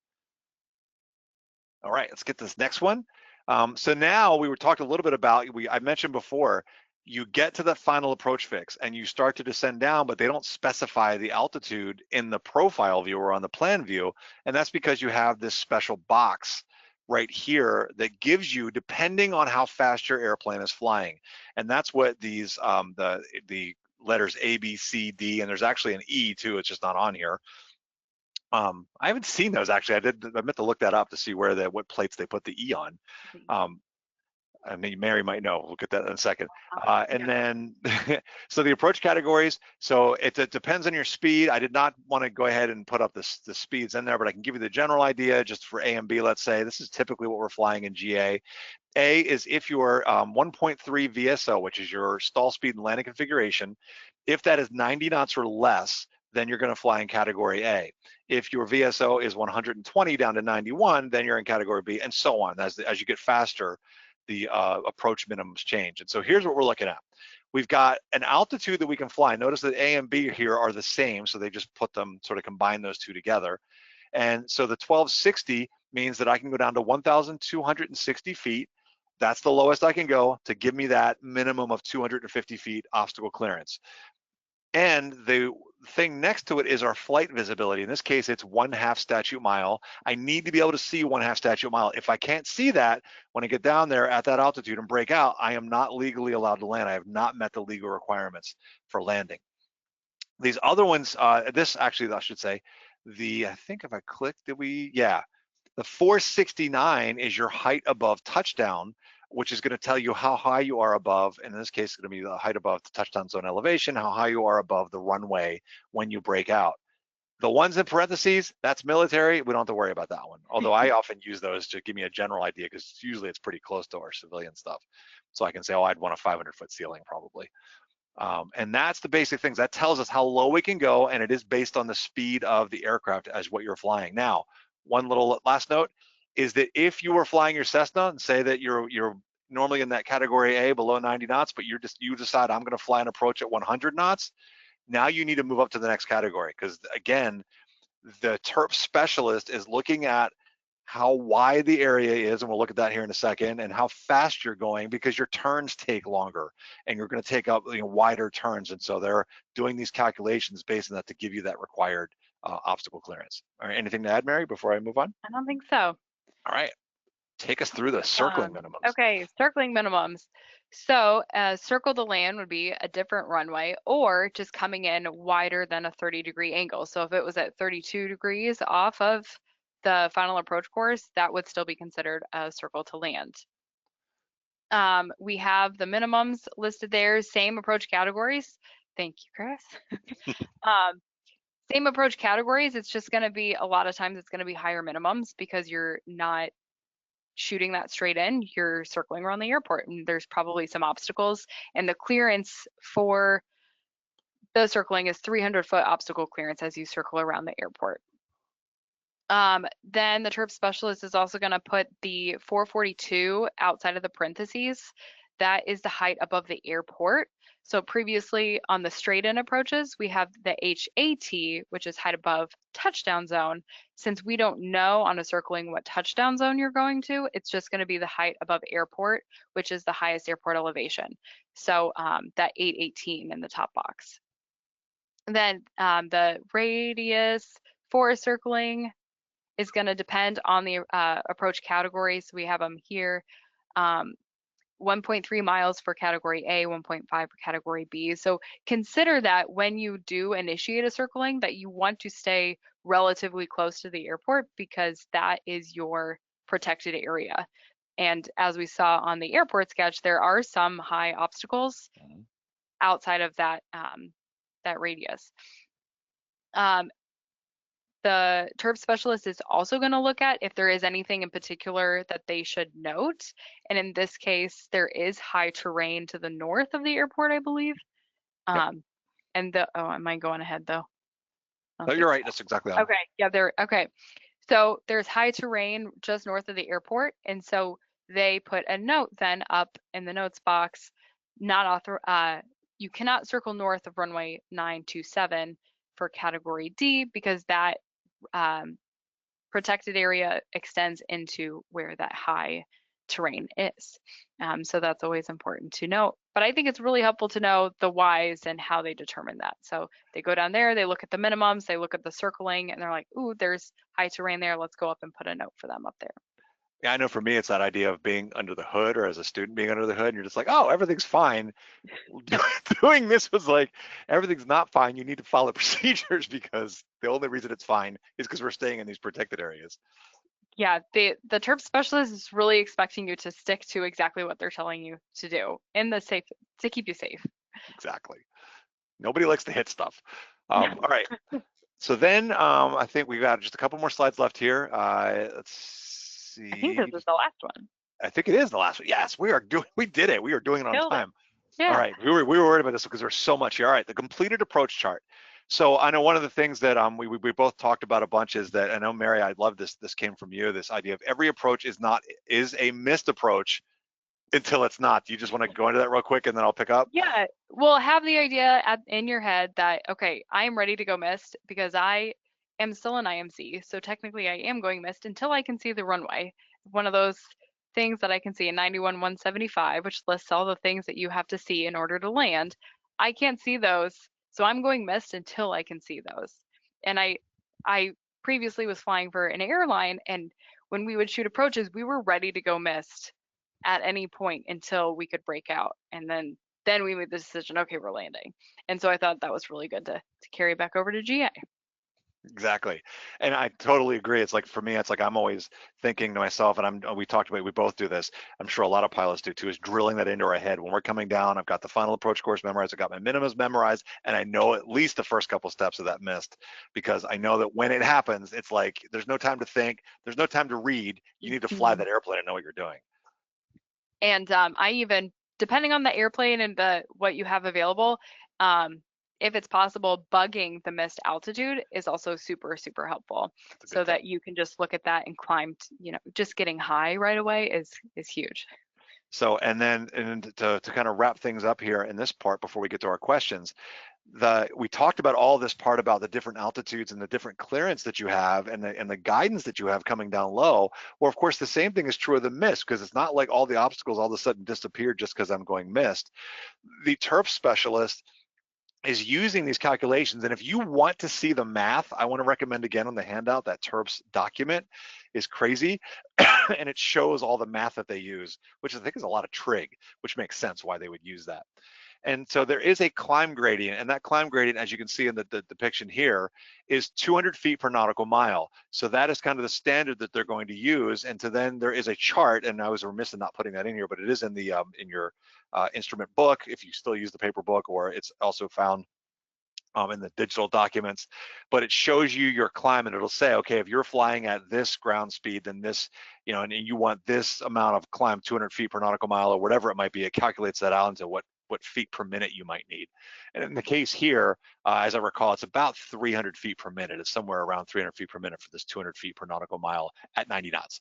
All right, let's get this next one. So now we were talking a little bit about, I mentioned before, you get to the final approach fix and you start to descend down, but they don't specify the altitude in the profile view or on the plan view. And that's because you have this special box right here that gives you, depending on how fast your airplane is flying. And that's what these, the letters A, B, C, D, and there's actually an E too, it's just not on here. I haven't seen those actually. I meant to look that up to see what plates they put the E on. I mean, Mary might know. We'll get that in a second. And then, so the approach categories. So it depends on your speed. I did not want to go ahead and put up the speeds in there, but I can give you the general idea just for A and B. Let's say this is typically what we're flying in GA. A is if your 1.3 VSO, which is your stall speed and landing configuration, If that is 90 knots or less, then you're going to fly in category A. If your VSO is 120 down to 91, then you're in category B, and so on. As you get faster, the approach minimums change. And so here's what we're looking at. We've got an altitude that we can fly. Notice that A and B here are the same, so they just put them, sort of combine those two together. And so the 1260 means that I can go down to 1,260 feet. That's the lowest I can go to give me that minimum of 250 feet obstacle clearance. And the thing next to it is our flight visibility. In this case, it's 1/2 statute mile. I need to be able to see 1/2 statute mile. If I can't see that, when I get down there at that altitude and break out, I am not legally allowed to land. I have not met the legal requirements for landing. These other ones, this actually, I should say, I think if I click, the 469 is your height above touchdown, which is going to tell you how high you are above, and in this case, it's going to be the height above the touchdown zone elevation, how high you are above the runway when you break out. The ones in parentheses, that's military. We don't have to worry about that one. Although I often use those to give me a general idea, because usually it's pretty close to our civilian stuff. So I can say, oh, I'd want a 500-foot ceiling probably. And that's the basic things. That tells us how low we can go, and it is based on the speed of the aircraft as what you're flying. Now, one little last note is that if you were flying your Cessna and say that you're normally in that category A below 90 knots, but you decide I'm going to fly an approach at 100 knots, now you need to move up to the next category, because again, the TERP specialist is looking at how wide the area is, and we'll look at that here in a second, and how fast you're going, because your turns take longer and you're going to take up wider turns, and so they're doing these calculations based on that to give you that required obstacle clearance. All right, anything to add, Mary, before I move on? I don't think so. All right, take us through the circling minimums. Okay, circling minimums. So circle the land would be a different runway, or just coming in wider than a 30-degree angle. So if it was at 32 degrees off of the final approach course, that would still be considered a circle to land. We have the minimums listed there, same approach categories. Thank you, Chris. Same approach categories. It's just going to be, a lot of times it's going to be higher minimums, because you're not shooting that straight in, you're circling around the airport, and there's probably some obstacles, and the clearance for the circling is 300-foot obstacle clearance as you circle around the airport. Then the TERP specialist is also going to put the 442 outside of the parentheses. That is the height above the airport. So previously on the straight in approaches, we have the HAT, which is height above touchdown zone. Since we don't know on a circling what touchdown zone you're going to, it's just going to be the height above airport, which is the highest airport elevation. So that 818 in the top box. And then the radius for circling is going to depend on the approach categories. We have them here. 1.3 miles for category A, 1.5 for category B. So consider that when you do initiate a circling, that you want to stay relatively close to the airport, because that is your protected area. And as we saw on the airport sketch, there are some high obstacles outside of that, that radius. The TERP specialist is also going to look at if there is anything in particular that they should note. And in this case, there is high terrain to the north of the airport, I believe. Yep. And am I going ahead though? No, you're right. That's exactly okay. Yeah, okay. So there's high terrain just north of the airport. And so they put a note then up in the notes box, you cannot circle north of runway 927 for category D, because that protected area extends into where that high terrain is. So that's always important to note. But I think it's really helpful to know the whys and how they determine that. So they go down there, they look at the minimums, they look at the circling, and they're like, ooh, there's high terrain there. Let's go up and put a note for them up there. Yeah, I know for me, it's that idea of being under the hood, or as a student being under the hood, and you're just like, oh, everything's fine. Doing this was like, everything's not fine. You need to follow procedures, because the only reason it's fine is because we're staying in these protected areas. Yeah, the TERP specialist is really expecting you to stick to exactly what they're telling you to do to keep you safe. Exactly. Nobody likes to hit stuff. All right. So then I think we've got just a couple more slides left here. Let's see. I think this is the last one. I think it is the last one. Yes, we did it. We are doing it on time. All right, we were worried about this because there's so much here. All right, the completed approach chart. So I know one of the things that we both talked about a bunch is that, I know Mary, I love this. This came from you. This idea of every approach is a missed approach until it's not. Do you just want to go into that real quick and then I'll pick up? Yeah, well, have the idea in your head that, okay, I am ready to go missed because I am still an IMC. So technically I am going missed until I can see the runway. One of those things that I can see in 91-175, which lists all the things that you have to see in order to land. I can't see those, so I'm going missed until I can see those. And I previously was flying for an airline, and when we would shoot approaches, we were ready to go missed at any point until we could break out. And then we made the decision, okay, we're landing. And so I thought that was really good to carry back over to GA. Exactly. And I totally agree. It's like, for me, it's like I'm always thinking to myself, and we talked about, we both do this. I'm sure a lot of pilots do too, is drilling that into our head. When we're coming down, I've got the final approach course memorized, I've got my minimums memorized, and I know at least the first couple steps of that missed, because I know that when it happens, it's like, there's no time to think, there's no time to read. You need to fly that airplane and know what you're doing. And I even, depending on the airplane and what you have available, if it's possible, bugging the missed altitude is also super, super helpful, so that you can just look at that and climb, just getting high right away is huge. So, and to kind of wrap things up here in this part before we get to our questions, we talked about all this part about the different altitudes and the different clearance that you have and the guidance that you have coming down low. Well, of course, the same thing is true of the mist, because it's not like all the obstacles all of a sudden disappeared just because I'm going missed. The TERP specialist is using these calculations, and if you want to see the math, I want to recommend again on the handout, that TERP's document is crazy, and it shows all the math that they use, which I think is a lot of trig, which makes sense why they would use that. And so there is a climb gradient, and that climb gradient, as you can see in the depiction here, is 200 feet per nautical mile. So that is kind of the standard that they're going to use. And then there is a chart, and I was remiss in not putting that in here, but it is in the in your instrument book if you still use the paper book, or it's also found in the digital documents. But it shows you your climb, and it'll say, okay, if you're flying at this ground speed, then this, and you want this amount of climb, 200 feet per nautical mile, or whatever it might be. It calculates that out into what feet per minute you might need. And in the case here, as I recall, it's about 300 feet per minute. It's somewhere around 300 feet per minute for this 200 feet per nautical mile at 90 knots.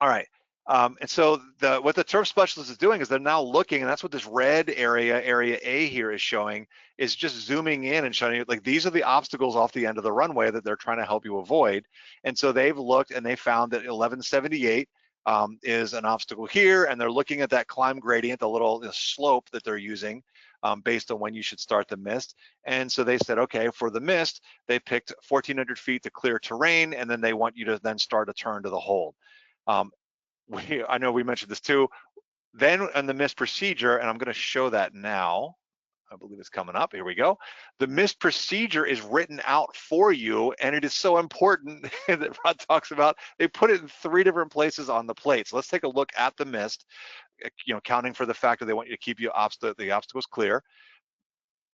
All right. And so what the TERP specialist is doing is they're now looking, and that's what this red area A here is showing, is just zooming in and showing you, like, these are the obstacles off the end of the runway that they're trying to help you avoid. And so they've looked and they found that 1178 is an obstacle here, and they're looking at that climb gradient, the little slope that they're using based on when you should start the mist. And so they said, okay, for the mist, they picked 1,400 feet to clear terrain, and then they want you to then start a turn to the hold. I know we mentioned this too. Then on the mist procedure, and I'm going to show that now. I believe it's coming up. Here we go. The mist procedure is written out for you, and it is so important that Rod talks about. They put it in 3 different places on the plate. So let's take a look at the mist, counting for the fact that they want you to keep the obstacles clear.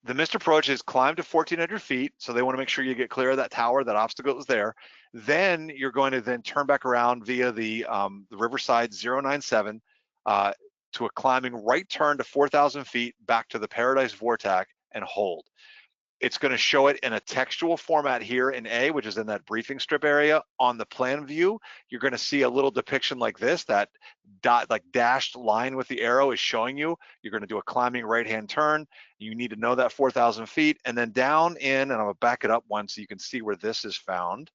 The mist approach is climb to 1,400 feet. So they want to make sure you get clear of that tower, that obstacle is there. Then you're going to then turn back around via the Riverside 097 to a climbing right turn to 4,000 feet back to the Paradise Vortex and hold. It's going to show it in a textual format here in A, which is in that briefing strip area. On the plan view, you're going to see a little depiction like this, that dashed line with the arrow is showing you. You're going to do a climbing right-hand turn. You need to know that 4,000 feet. And then down in, and I'm going to back it up one so you can see where this is found.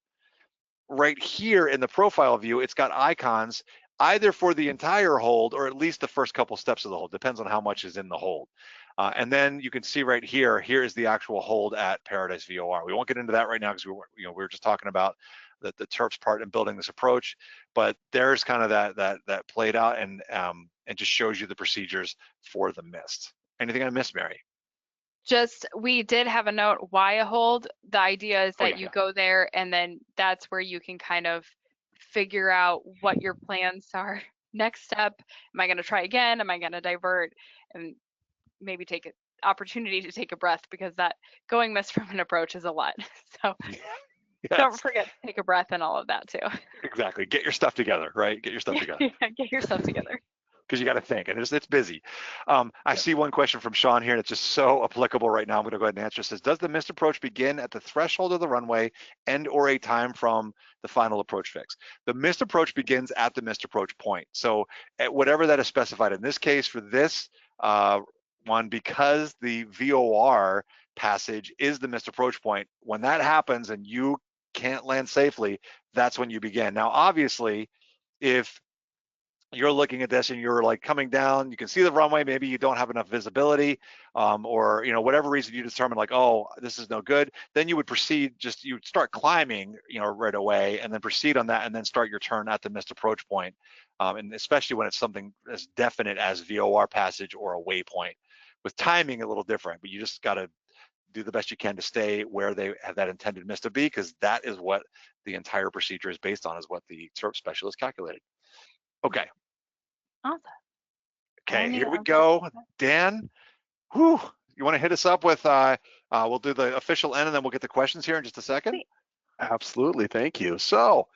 Right here in the profile view, it's got icons either for the entire hold or at least the first couple steps of the hold. Depends on how much is in the hold. And then you can see right here, here is the actual hold at Paradise VOR. We won't get into that right now because we were just talking about the TERP's part in building this approach, but there's kind of that played out, and just shows you the procedures for the mist. Anything I missed, Mary? Just, we did have a note, why a hold? The idea is that you go there, and then that's where you can kind of figure out what your plans are. Next step, am I going to try again? Am I going to divert? And maybe take an opportunity to take a breath, because that going missed from an approach is a lot. So yes. Don't forget to take a breath and all of that too. Exactly. Get your stuff together, right? Get your stuff together. Yeah, get your stuff together. because you got to think, and it's busy. I see one question from Sean here, and it's just so applicable right now. I'm going to go ahead and answer. It says, does the missed approach begin at the threshold of the runway and or a time from the final approach fix? The missed approach begins at the missed approach point. So at whatever that is specified. In this case, for this one, because the VOR passage is the missed approach point, when that happens and you can't land safely, that's when you begin. Now, obviously, if you're looking at this and you're like coming down, you can see the runway, maybe you don't have enough visibility, or whatever reason you determine like, oh, this is no good, then you would proceed, you would start climbing, right away, and then proceed on that, and then start your turn at the missed approach point. And especially when it's something as definite as VOR passage or a waypoint. With timing, a little different, but you just got to do the best you can to stay where they have that intended miss to be, because that is what the entire procedure is based on, is what the SERP specialist calculated. Okay. Awesome. Okay, here we go. Dan, you want to hit us up with, we'll do the official end and then we'll get the questions here in just a second. Absolutely, thank you. So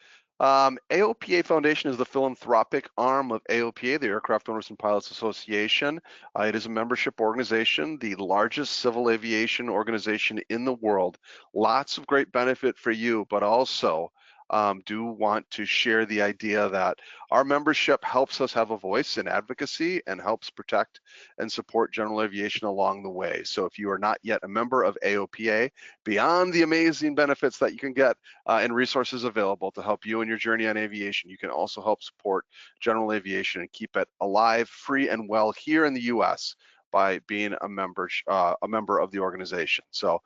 AOPA Foundation is the philanthropic arm of AOPA, the Aircraft Owners and Pilots Association. It is a membership organization, the largest civil aviation organization in the world. Lots of great benefit for you, but also do want to share the idea that our membership helps us have a voice in advocacy and helps protect and support general aviation along the way. So if you are not yet a member of AOPA, beyond the amazing benefits that you can get and resources available to help you in your journey on aviation, you can also help support general aviation and keep it alive, free, and well here in the US by being a member of the organization. So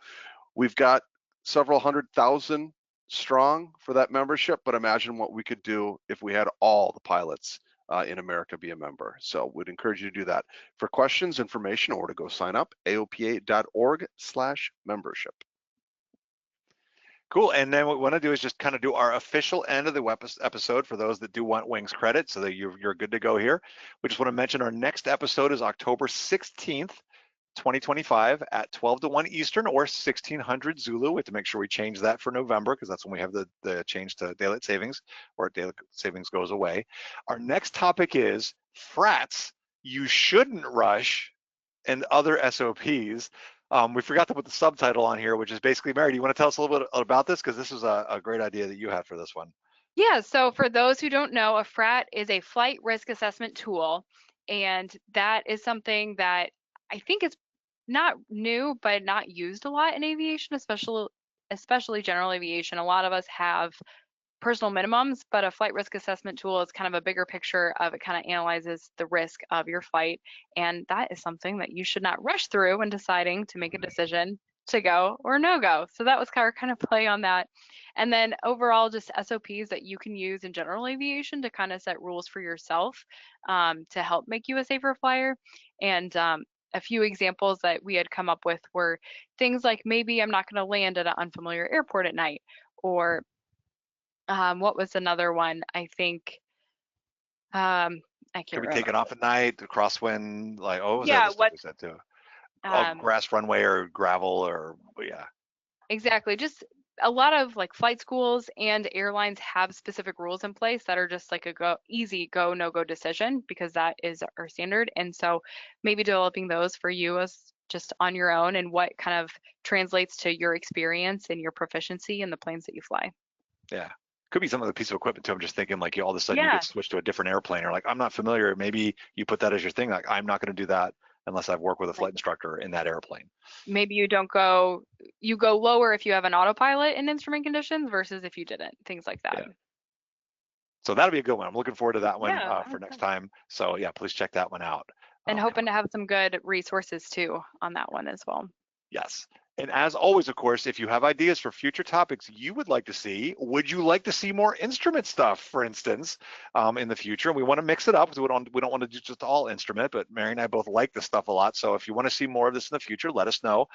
we've got several 100,000 strong for that membership, but imagine what we could do if we had all the pilots in America be a member. So we'd encourage you to do that. For questions, information, or to go sign up, aopa.org/membership. Cool, and then what we want to do is just kind of do our official end of the episode for those that do want Wings credit, so that you're good to go here. We just want to mention our next episode is October 16th, 2025 at 12 to 1 Eastern or 1600 Zulu. We have to make sure we change that for November, because that's when we have the change to daylight savings, or daylight savings goes away. Our next topic is frats you shouldn't rush and other SOPs. We forgot to put the subtitle on here, which is basically, Mary, do you want to tell us a little bit about this? Because this is a great idea that you had for this one. Yeah, so for those who don't know, a FRAT is a flight risk assessment tool. And that is something that I think is not new, but not used a lot in aviation, especially general aviation. A lot of us have personal minimums, but a flight risk assessment tool is kind of a bigger picture of it, kind of analyzes the risk of your flight. And that is something that you should not rush through when deciding to make a decision to go or no go. So that was our kind of play on that. And then overall, just SOPs that you can use in general aviation to kind of set rules for yourself to help make you a safer flyer. And a few examples that we had come up with were things like, maybe I'm not going to land at an unfamiliar airport at night, or what was another one? I think I can't Could be remember. taken off at night, the crosswind, like, oh, was Yeah, that what was that too? Grass runway or gravel, or yeah. Exactly. Just a lot of like flight schools and airlines have specific rules in place that are just like a easy go, no go decision, because that is our standard. And so maybe developing those for you as just on your own, and what kind of translates to your experience and your proficiency in the planes that you fly. Yeah. Could be some of the piece of equipment too. I'm just thinking like, all of a sudden you get switched to a different airplane, or like, I'm not familiar. Maybe you put that as your thing. Like, I'm not going to do that unless I've worked with a flight instructor in that airplane. Maybe you go lower if you have an autopilot in instrument conditions versus if you didn't, things like that. Yeah. So that'll be a good one. I'm looking forward to that one for next time. So yeah, please check that one out. And hoping to have some good resources too on that one as well. Yes. And as always, of course, if you have ideas for future topics you would like to see, would you like to see more instrument stuff, for instance, in the future? We want to mix it up. We don't want to do just all instrument, but Mary and I both like this stuff a lot. So if you want to see more of this in the future, let us know.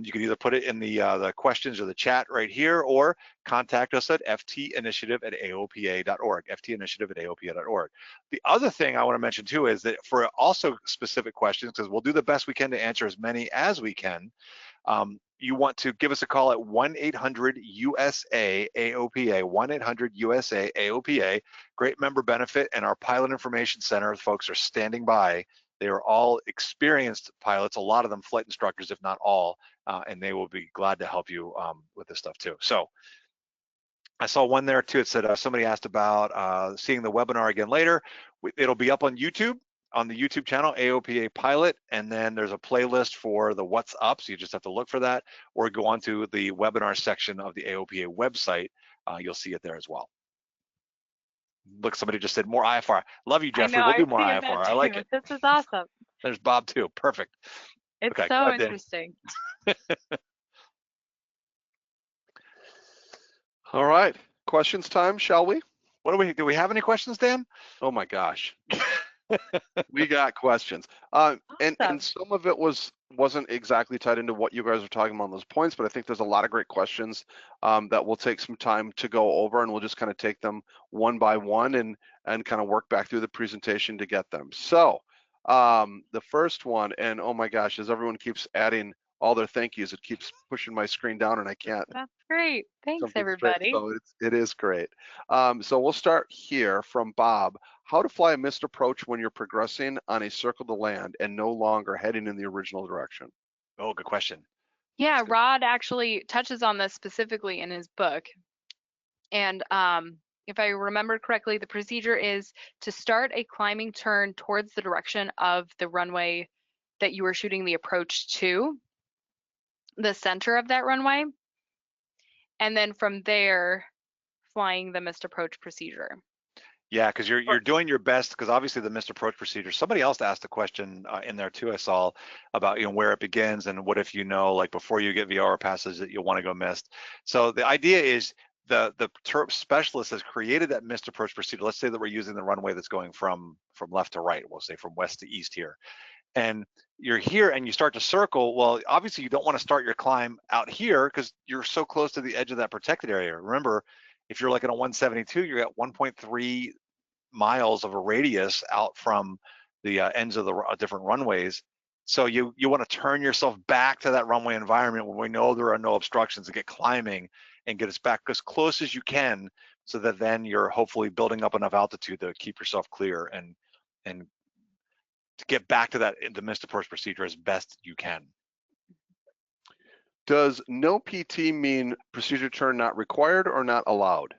You can either put it in the questions or the chat right here, or contact us at ftinitiative@aopa.org, ftinitiative@aopa.org. The other thing I want to mention too is that for also specific questions, because we'll do the best we can to answer as many as we can, you want to give us a call at 1-800-USA-AOPA, 1-800-USA-AOPA. Great member benefit, and our Pilot Information Center folks are standing by. They are all experienced pilots, a lot of them flight instructors, if not all, and they will be glad to help you with this stuff too. So I saw one there too. It said somebody asked about seeing the webinar again later. It'll be up on YouTube, on the YouTube channel, AOPA Pilot, and then there's a playlist for the What's Up, so you just have to look for that, or go onto the webinar section of the AOPA website. You'll see it there as well. Look, somebody just said more IFR. Love you, Jeffrey. I know, We'll do I'm more seeing IFR. that I like too. it. This is awesome. There's Bob too. Perfect. It's Okay, so go ahead, Dan. interesting. All right, questions time, shall we? What do we have any questions, Dan? Oh my gosh. We got questions. And some of it wasn't exactly tied into what you guys are talking about on those points, but I think there's a lot of great questions that we'll take some time to go over, and we'll just kind of take them one by one and kind of work back through the presentation to get them. So the first one, and oh my gosh, as everyone keeps adding all their thank yous, it keeps pushing my screen down and I can't. That's great. Thanks, Something everybody. straight, so it is great. So we'll start here from Bob. How to fly a missed approach when you're progressing on a circle to land and no longer heading in the original direction? Oh, good question. Yeah, Rod actually touches on this specifically in his book. And if I remember correctly, the procedure is to start a climbing turn towards the direction of the runway that you are shooting the approach to, the center of that runway, and then from there, flying the missed approach procedure. Yeah, because you're doing your best, because obviously the missed approach procedure. Somebody else asked a question in there too, I saw, about where it begins and what if like before you get VRR passes that you'll want to go missed. So the idea is the TERP specialist has created that missed approach procedure. Let's say that we're using the runway that's going from left to right. We'll say from west to east here. And you're here and you start to circle. Well, obviously you don't want to start your climb out here because you're so close to the edge of that protected area. Remember, if you're like in a 172, you're at 1.3 miles of a radius out from the ends of the different runways. So you want to turn yourself back to that runway environment when we know there are no obstructions and get climbing and get us back as close as you can, so that then you're hopefully building up enough altitude to keep yourself clear and to get back to the missed approach procedure as best you can. Does no PT mean procedure turn not required or not allowed?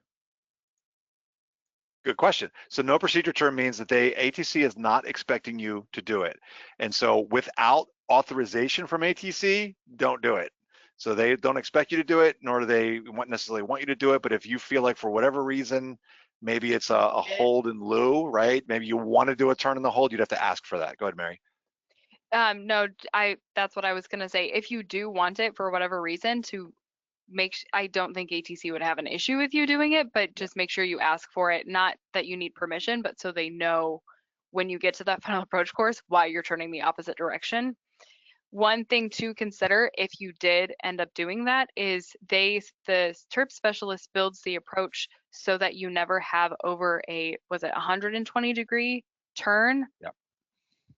Good question. So no procedure turn means that ATC is not expecting you to do it. And so without authorization from ATC, don't do it. So they don't expect you to do it, nor do they necessarily want you to do it. But if you feel like for whatever reason, maybe it's a hold in lieu, right? Maybe you want to do a turn in the hold, you'd have to ask for that. Go ahead, Mary. No, that's what I was gonna say. If you do want it for whatever reason to I don't think ATC would have an issue with you doing it, but just make sure you ask for it. Not that you need permission, but so they know when you get to that final approach course why you're turning the opposite direction. One thing to consider if you did end up doing that is the TERP specialist builds the approach so that you never have over a 120-degree turn. Yep.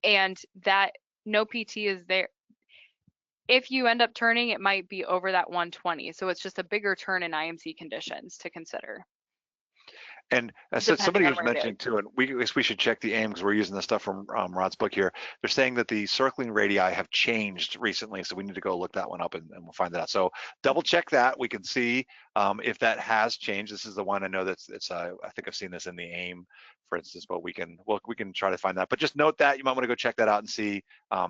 And that no PT is there. If you end up turning, it might be over that 120. So it's just a bigger turn in IMC conditions to consider. And so somebody was mentioning too, and we should check the aim because we're using the stuff from Rod's book here. They're saying that the circling radii have changed recently, so we need to go look that one up and we'll find that out. So double check that. We can see if that has changed. This is the one I know that's I think I've seen this in the aim, for instance, but we can try to find that. But just note that you might want to go check that out and see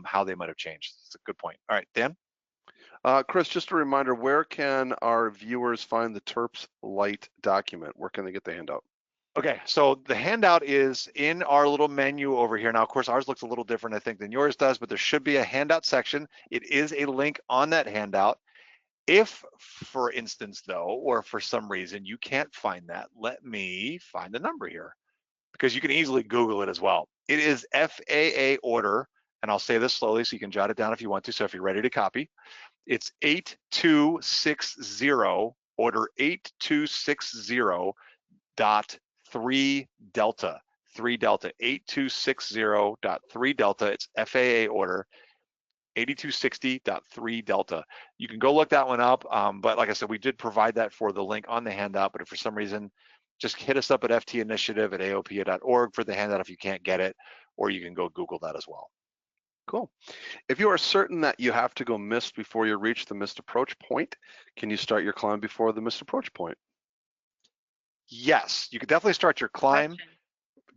how they might have changed. It's a good point. All right, Dan. Chris, just a reminder, where can our viewers find the TERPS Lite document? Where can they get the handout? Okay, so the handout is in our little menu over here. Now, of course, ours looks a little different, I think, than yours does, but there should be a handout section. It is a link on that handout. If, for instance, though, or for some reason you can't find that, let me find the number here, because you can easily Google it as well. It is FAA order, and I'll say this slowly so you can jot it down if you want to, so if you're ready to copy. It's 8260, order 8260.3 Delta, 8260.3 Delta. It's FAA order. 8260.3 Delta. You can go look that one up, but like I said, we did provide that for the link on the handout, but if for some reason, just hit us up at ftinitiative@aopa.org for the handout if you can't get it, or you can go Google that as well. Cool. If you are certain that you have to go missed before you reach the missed approach point, can you start your climb before the missed approach point? Yes, you could definitely start your climb. Question.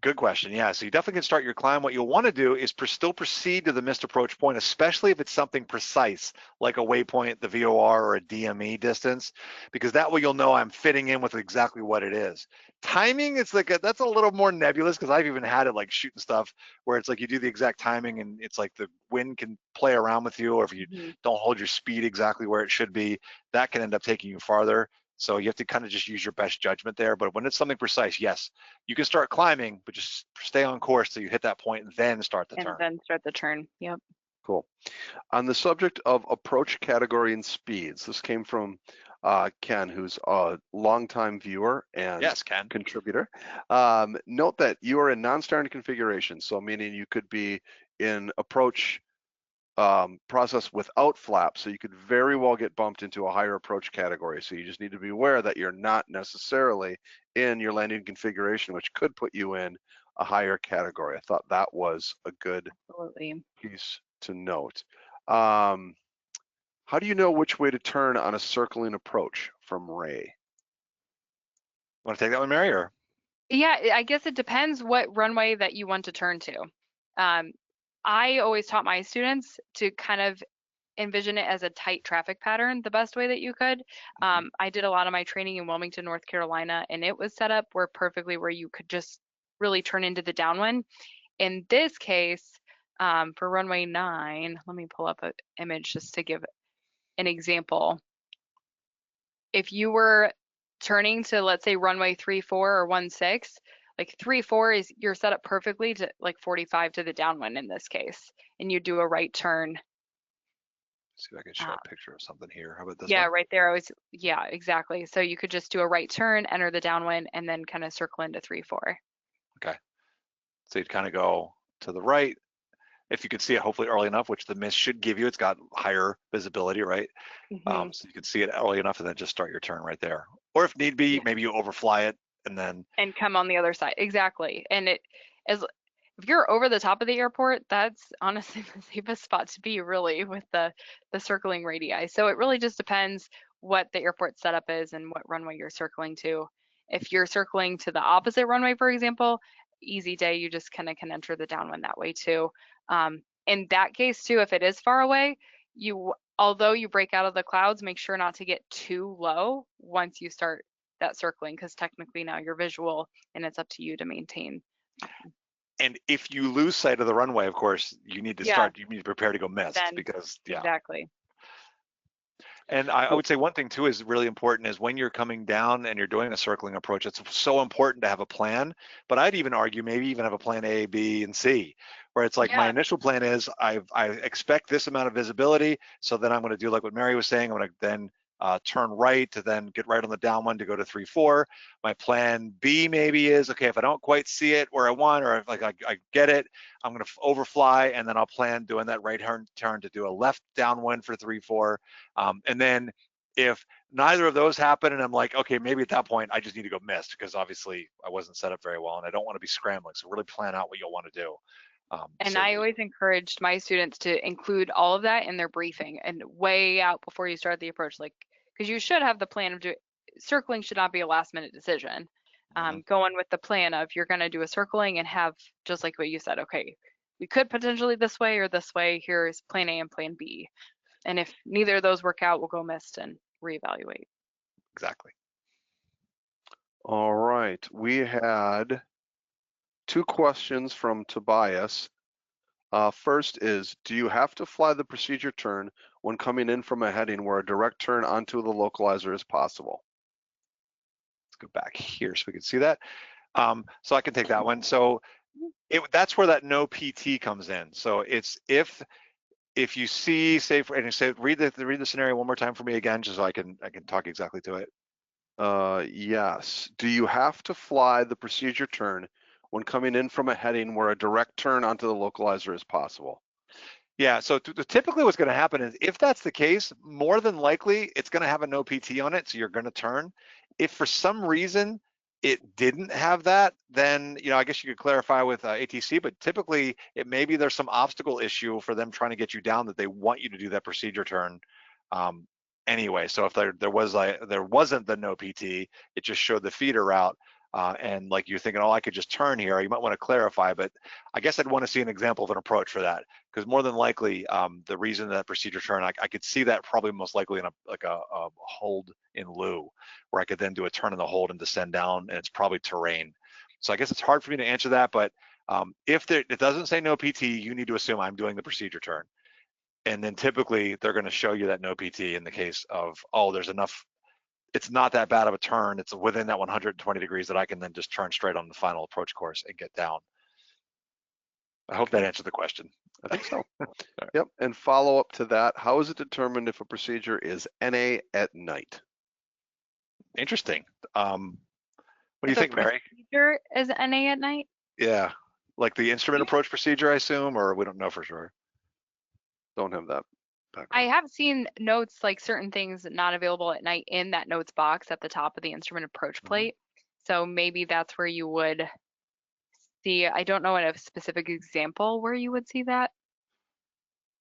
Good question. Yeah, so you definitely can start your climb. What you'll want to do is still proceed to the missed approach point, especially if it's something precise, like a waypoint, the VOR, or a DME distance, because that way you'll know I'm fitting in with exactly what it is. Timing, it's like that's a little more nebulous, because I've even had it like shooting stuff where it's like you do the exact timing and it's like the wind can play around with you, or if you don't hold your speed exactly where it should be, that can end up taking you farther. So you have to kind of just use your best judgment there. But when it's something precise, yes, you can start climbing, but just stay on course till you hit that point and then start the turn. And then start the turn. Yep. Cool. On the subject of approach category and speeds, this came from Ken, who's a longtime viewer and Yes, Ken. contributor. Note that you are in non-standard configuration, so meaning you could be in approach process without flaps, so you could very well get bumped into a higher approach category. So you just need to be aware that you're not necessarily in your landing configuration, which could put you in a higher category. I thought that was a good Absolutely. piece to note. How do you know which way to turn on a circling approach? From Ray. Want to take that one, Mary? Or Yeah, I guess it depends what runway that you want to turn to. I always taught my students to kind of envision it as a tight traffic pattern, the best way that you could. I did a lot of my training in Wilmington, North Carolina, and it was set up perfectly where you could just really turn into the downwind. In this case, for runway 9, let me pull up an image just to give an example. If you were turning to, let's say, runway 34 or 16, like 34 is you're set up perfectly to like 45 to the downwind in this case, and you do a right turn. see if I can show a picture of something here. How about this Yeah, one? right there. Yeah, exactly. So you could just do a right turn, enter the downwind, and then kind of circle into 3-4. Okay. So you'd kind of go to the right. If you could see it hopefully early enough, which the mist should give you, it's got higher visibility, right? So you can see it early enough and then just start your turn right there. Or if need be, maybe you overfly it and then come on the other side. Exactly. And it is, if you're over the top of the airport, that's honestly the safest spot to be, really, with the circling radii. So it really just depends what the airport setup is and what runway you're circling to. If you're circling to the opposite runway, for example, easy day, you just kind of can enter the downwind that way too. In that case too, if it is far away, although you break out of the clouds, make sure not to get too low once you start that circling, because technically now you're visual and it's up to you to maintain. And if you lose sight of the runway, of course, you need to start, you need to prepare to go missed, then, because exactly. And I would say one thing too is really important is when you're coming down and you're doing a circling approach, it's so important to have a plan. But I'd even argue maybe even have a plan A, B, and C, where it's like my initial plan is I expect this amount of visibility. So then I'm going to do like what Mary was saying. I'm going to then turn right to then get right on the downwind to go to 3-4. My plan B maybe is, okay, if I don't quite see it where I want, or if like I get it, I'm going to overfly, and then I'll plan doing that right turn to do a left downwind for 3-4. And then if neither of those happen and I'm like, okay, maybe at that point I just need to go missed, because obviously I wasn't set up very well and I don't want to be scrambling. So really plan out what you'll want to do. And I always encouraged my students to include all of that in their briefing and way out before you start the approach, like, because you should have the plan of circling should not be a last minute decision. Going with the plan of you're going to do a circling and have, just like what you said, okay, we could potentially this way or this way, here's plan A and plan B. And if neither of those work out, we'll go missed and reevaluate. Exactly. All right, we had 2 questions from Tobias. First is, do you have to fly the procedure turn when coming in from a heading where a direct turn onto the localizer is possible? Let's go back here so we can see that. So I can take that one. So that's where that no PT comes in. So it's if you see, say, read the scenario one more time for me again, just so I can talk exactly to it. Yes. Do you have to fly the procedure turn when coming in from a heading where a direct turn onto the localizer is possible? Yeah, so typically what's going to happen is if that's the case, more than likely it's going to have a no PT on it, so you're going to turn. If for some reason it didn't have that, then I guess you could clarify with ATC, but typically maybe there's some obstacle issue for them trying to get you down that they want you to do that procedure turn anyway. So if there wasn't the no PT, it just showed the feeder route. And like you're thinking, oh, I could just turn here. You might want to clarify, but I guess I'd want to see an example of an approach for that, because more than likely, the reason that procedure turn, I could see that probably most likely in a hold in lieu, where I could then do a turn in the hold and descend down, and it's probably terrain. So I guess it's hard for me to answer that, but if it doesn't say no PT, you need to assume I'm doing the procedure turn. And then typically they're going to show you that no PT in the case of, oh, there's enough. It's not that bad of a turn. It's within that 120 degrees that I can then just turn straight on the final approach course and get down. I hope that answered the question. I think so. Yep. And follow up to that, how is it determined if a procedure is NA at night? Interesting. What do you think, Mary? Procedure is NA at night? Yeah, like the instrument approach procedure, I assume, or we don't know for sure. Don't have that. I have seen notes like certain things not available at night in that notes box at the top of the instrument approach plate. So maybe that's where you would see, I don't know in a specific example where you would see that.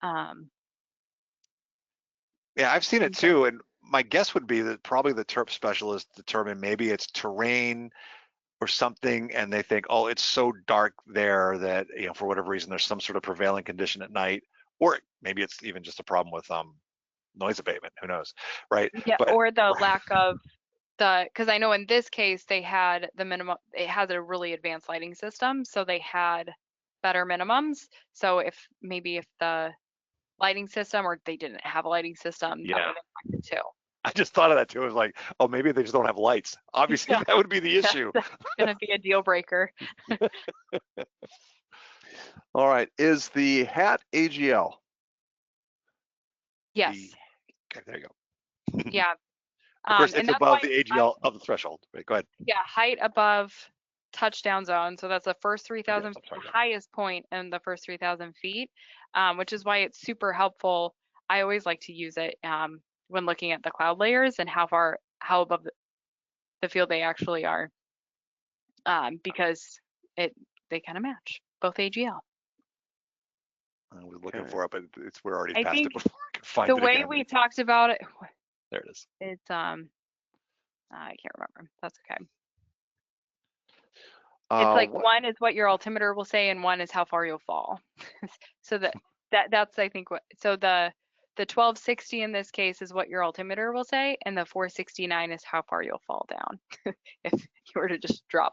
Yeah, I've seen it too. And my guess would be that probably the TERP specialist determined maybe it's terrain or something, and they think, oh, it's so dark there that, for whatever reason, there's some sort of prevailing condition at night. Or maybe it's even just a problem with noise abatement, who knows, right? Yeah, or the lack of because I know in this case they had the minimum, it has a really advanced lighting system, so they had better minimums. So if the lighting system, or they didn't have a lighting system, that would impact it too. I just thought of that too. It was like, oh, maybe they just don't have lights. Obviously, that would be the issue. That's gonna be a deal breaker. All right, is the hat AGL? Yes. Okay, there you go. Yeah. Of course, it's above the AGL of the threshold. Right, go ahead. Yeah, height above touchdown zone. So that's the first 3,000, the highest point in the first 3,000 feet, which is why it's super helpful. I always like to use it when looking at the cloud layers and how above the field they actually are, because they kind of match both AGL. I was looking for it, but we're already past it before I can find the it way again. we talked about it. There it is. It's I can't remember. That's okay. It's like one is what your altimeter will say, and one is how far you'll fall. So that's I think what. So the 1260 in this case is what your altimeter will say, and the 469 is how far you'll fall down if you were to just drop.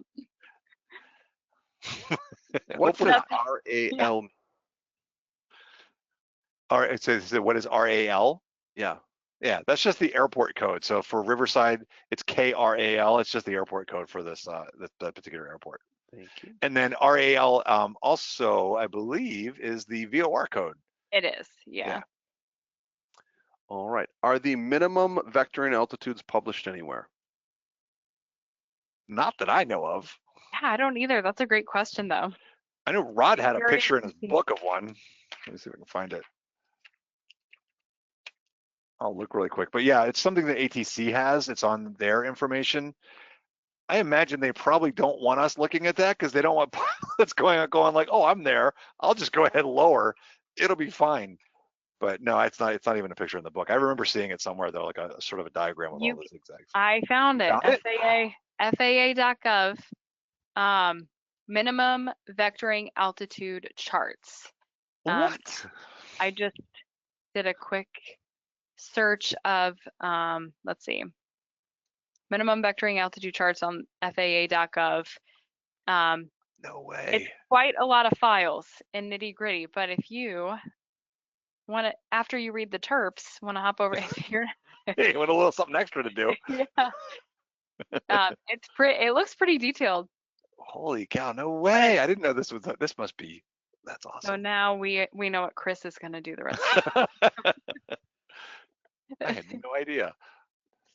What's an RAL? So what is RAL? Yeah. Yeah, that's just the airport code. So for Riverside, it's KRAL. It's just the airport code for this that particular airport. Thank you. And then RAL also, I believe, is the VOR code. It is, yeah. All right. Are the minimum vectoring altitudes published anywhere? Not that I know of. Yeah, I don't either. That's a great question, though. I know Rod had a picture in his book of one. Let me see if I can find it. I'll look really quick. But yeah, it's something that ATC has. It's on their information. I imagine they probably don't want us looking at that because they don't want pilots going like, oh, I'm there. I'll just go ahead and lower. It'll be fine. But no, it's not even a picture in the book. I remember seeing it somewhere though, like a sort of a diagram with all the zigzags. I found it. FAA.gov. Minimum vectoring altitude charts. What? I just did a quick search of let's see, minimum vectoring altitude charts on FAA.gov. No way. It's quite a lot of files in nitty gritty, but if you want to, after you read the terps, want to hop over here. Hey, want a little something extra to do. Yeah. It looks pretty detailed. Holy cow, no way. I didn't know this must be, that's awesome. So now we know what Chris is going to do the rest of I had no idea.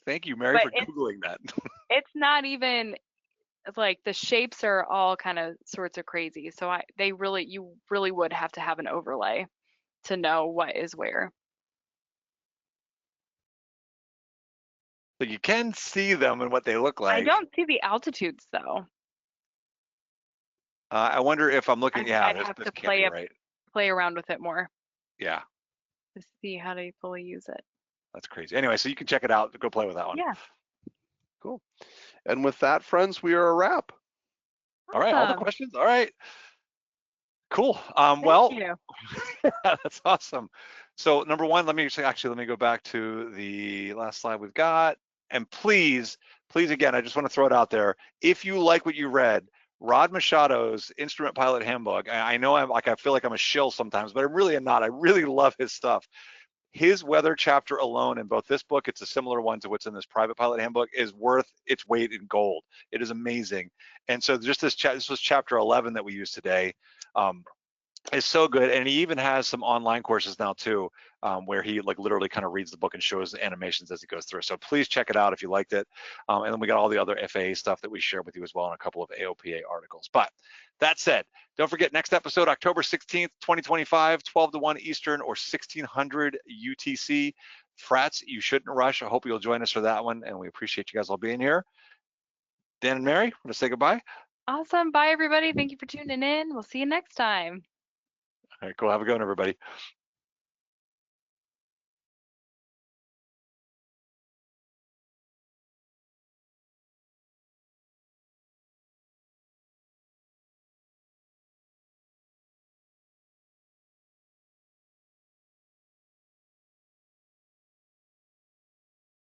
Thank you, Mary, for Googling that. It's not even like the shapes are all kind of sorts of crazy. So you really would have to have an overlay to know what is where. So you can see them and what they look like. I don't see the altitudes though. I wonder if I'm looking. Yeah, I'd this have to can't be right. play around with it more Yeah, to see how to fully use it. that's crazy. Anyway, so you can check it out. Go play with that one. Yeah. Cool. And with that, friends, we are a wrap. All right, all the Awesome. questions. All right, cool. Thank Well, you. that's awesome. So number one, let me go back to the last slide we've got. And please, again, I just want to throw it out there. If you like what you read, Rod Machado's Instrument Pilot Handbook, I know I feel like I'm a shill sometimes, but I really am not. I really love his stuff. His weather chapter alone in both this book, it's a similar one to what's in this private pilot handbook, is worth its weight in gold. It is amazing. And so just this was chapter 11 that we used today. Is so good, and he even has some online courses now too, where he like literally kind of reads the book and shows animations as he goes through. So please check it out if you liked it. And then we got all the other FAA stuff that we shared with you as well in a couple of AOPA articles. But that said, don't forget, next episode, October 16th, 2025, 12 to 1 Eastern or 1600 UTC. Frats, you shouldn't rush. I hope you'll join us for that one, and we appreciate you guys all being here. Dan and Mary, want to say goodbye? Awesome. Bye, everybody. Thank you for tuning in. We'll see you next time. All right, cool. Have a good one, everybody.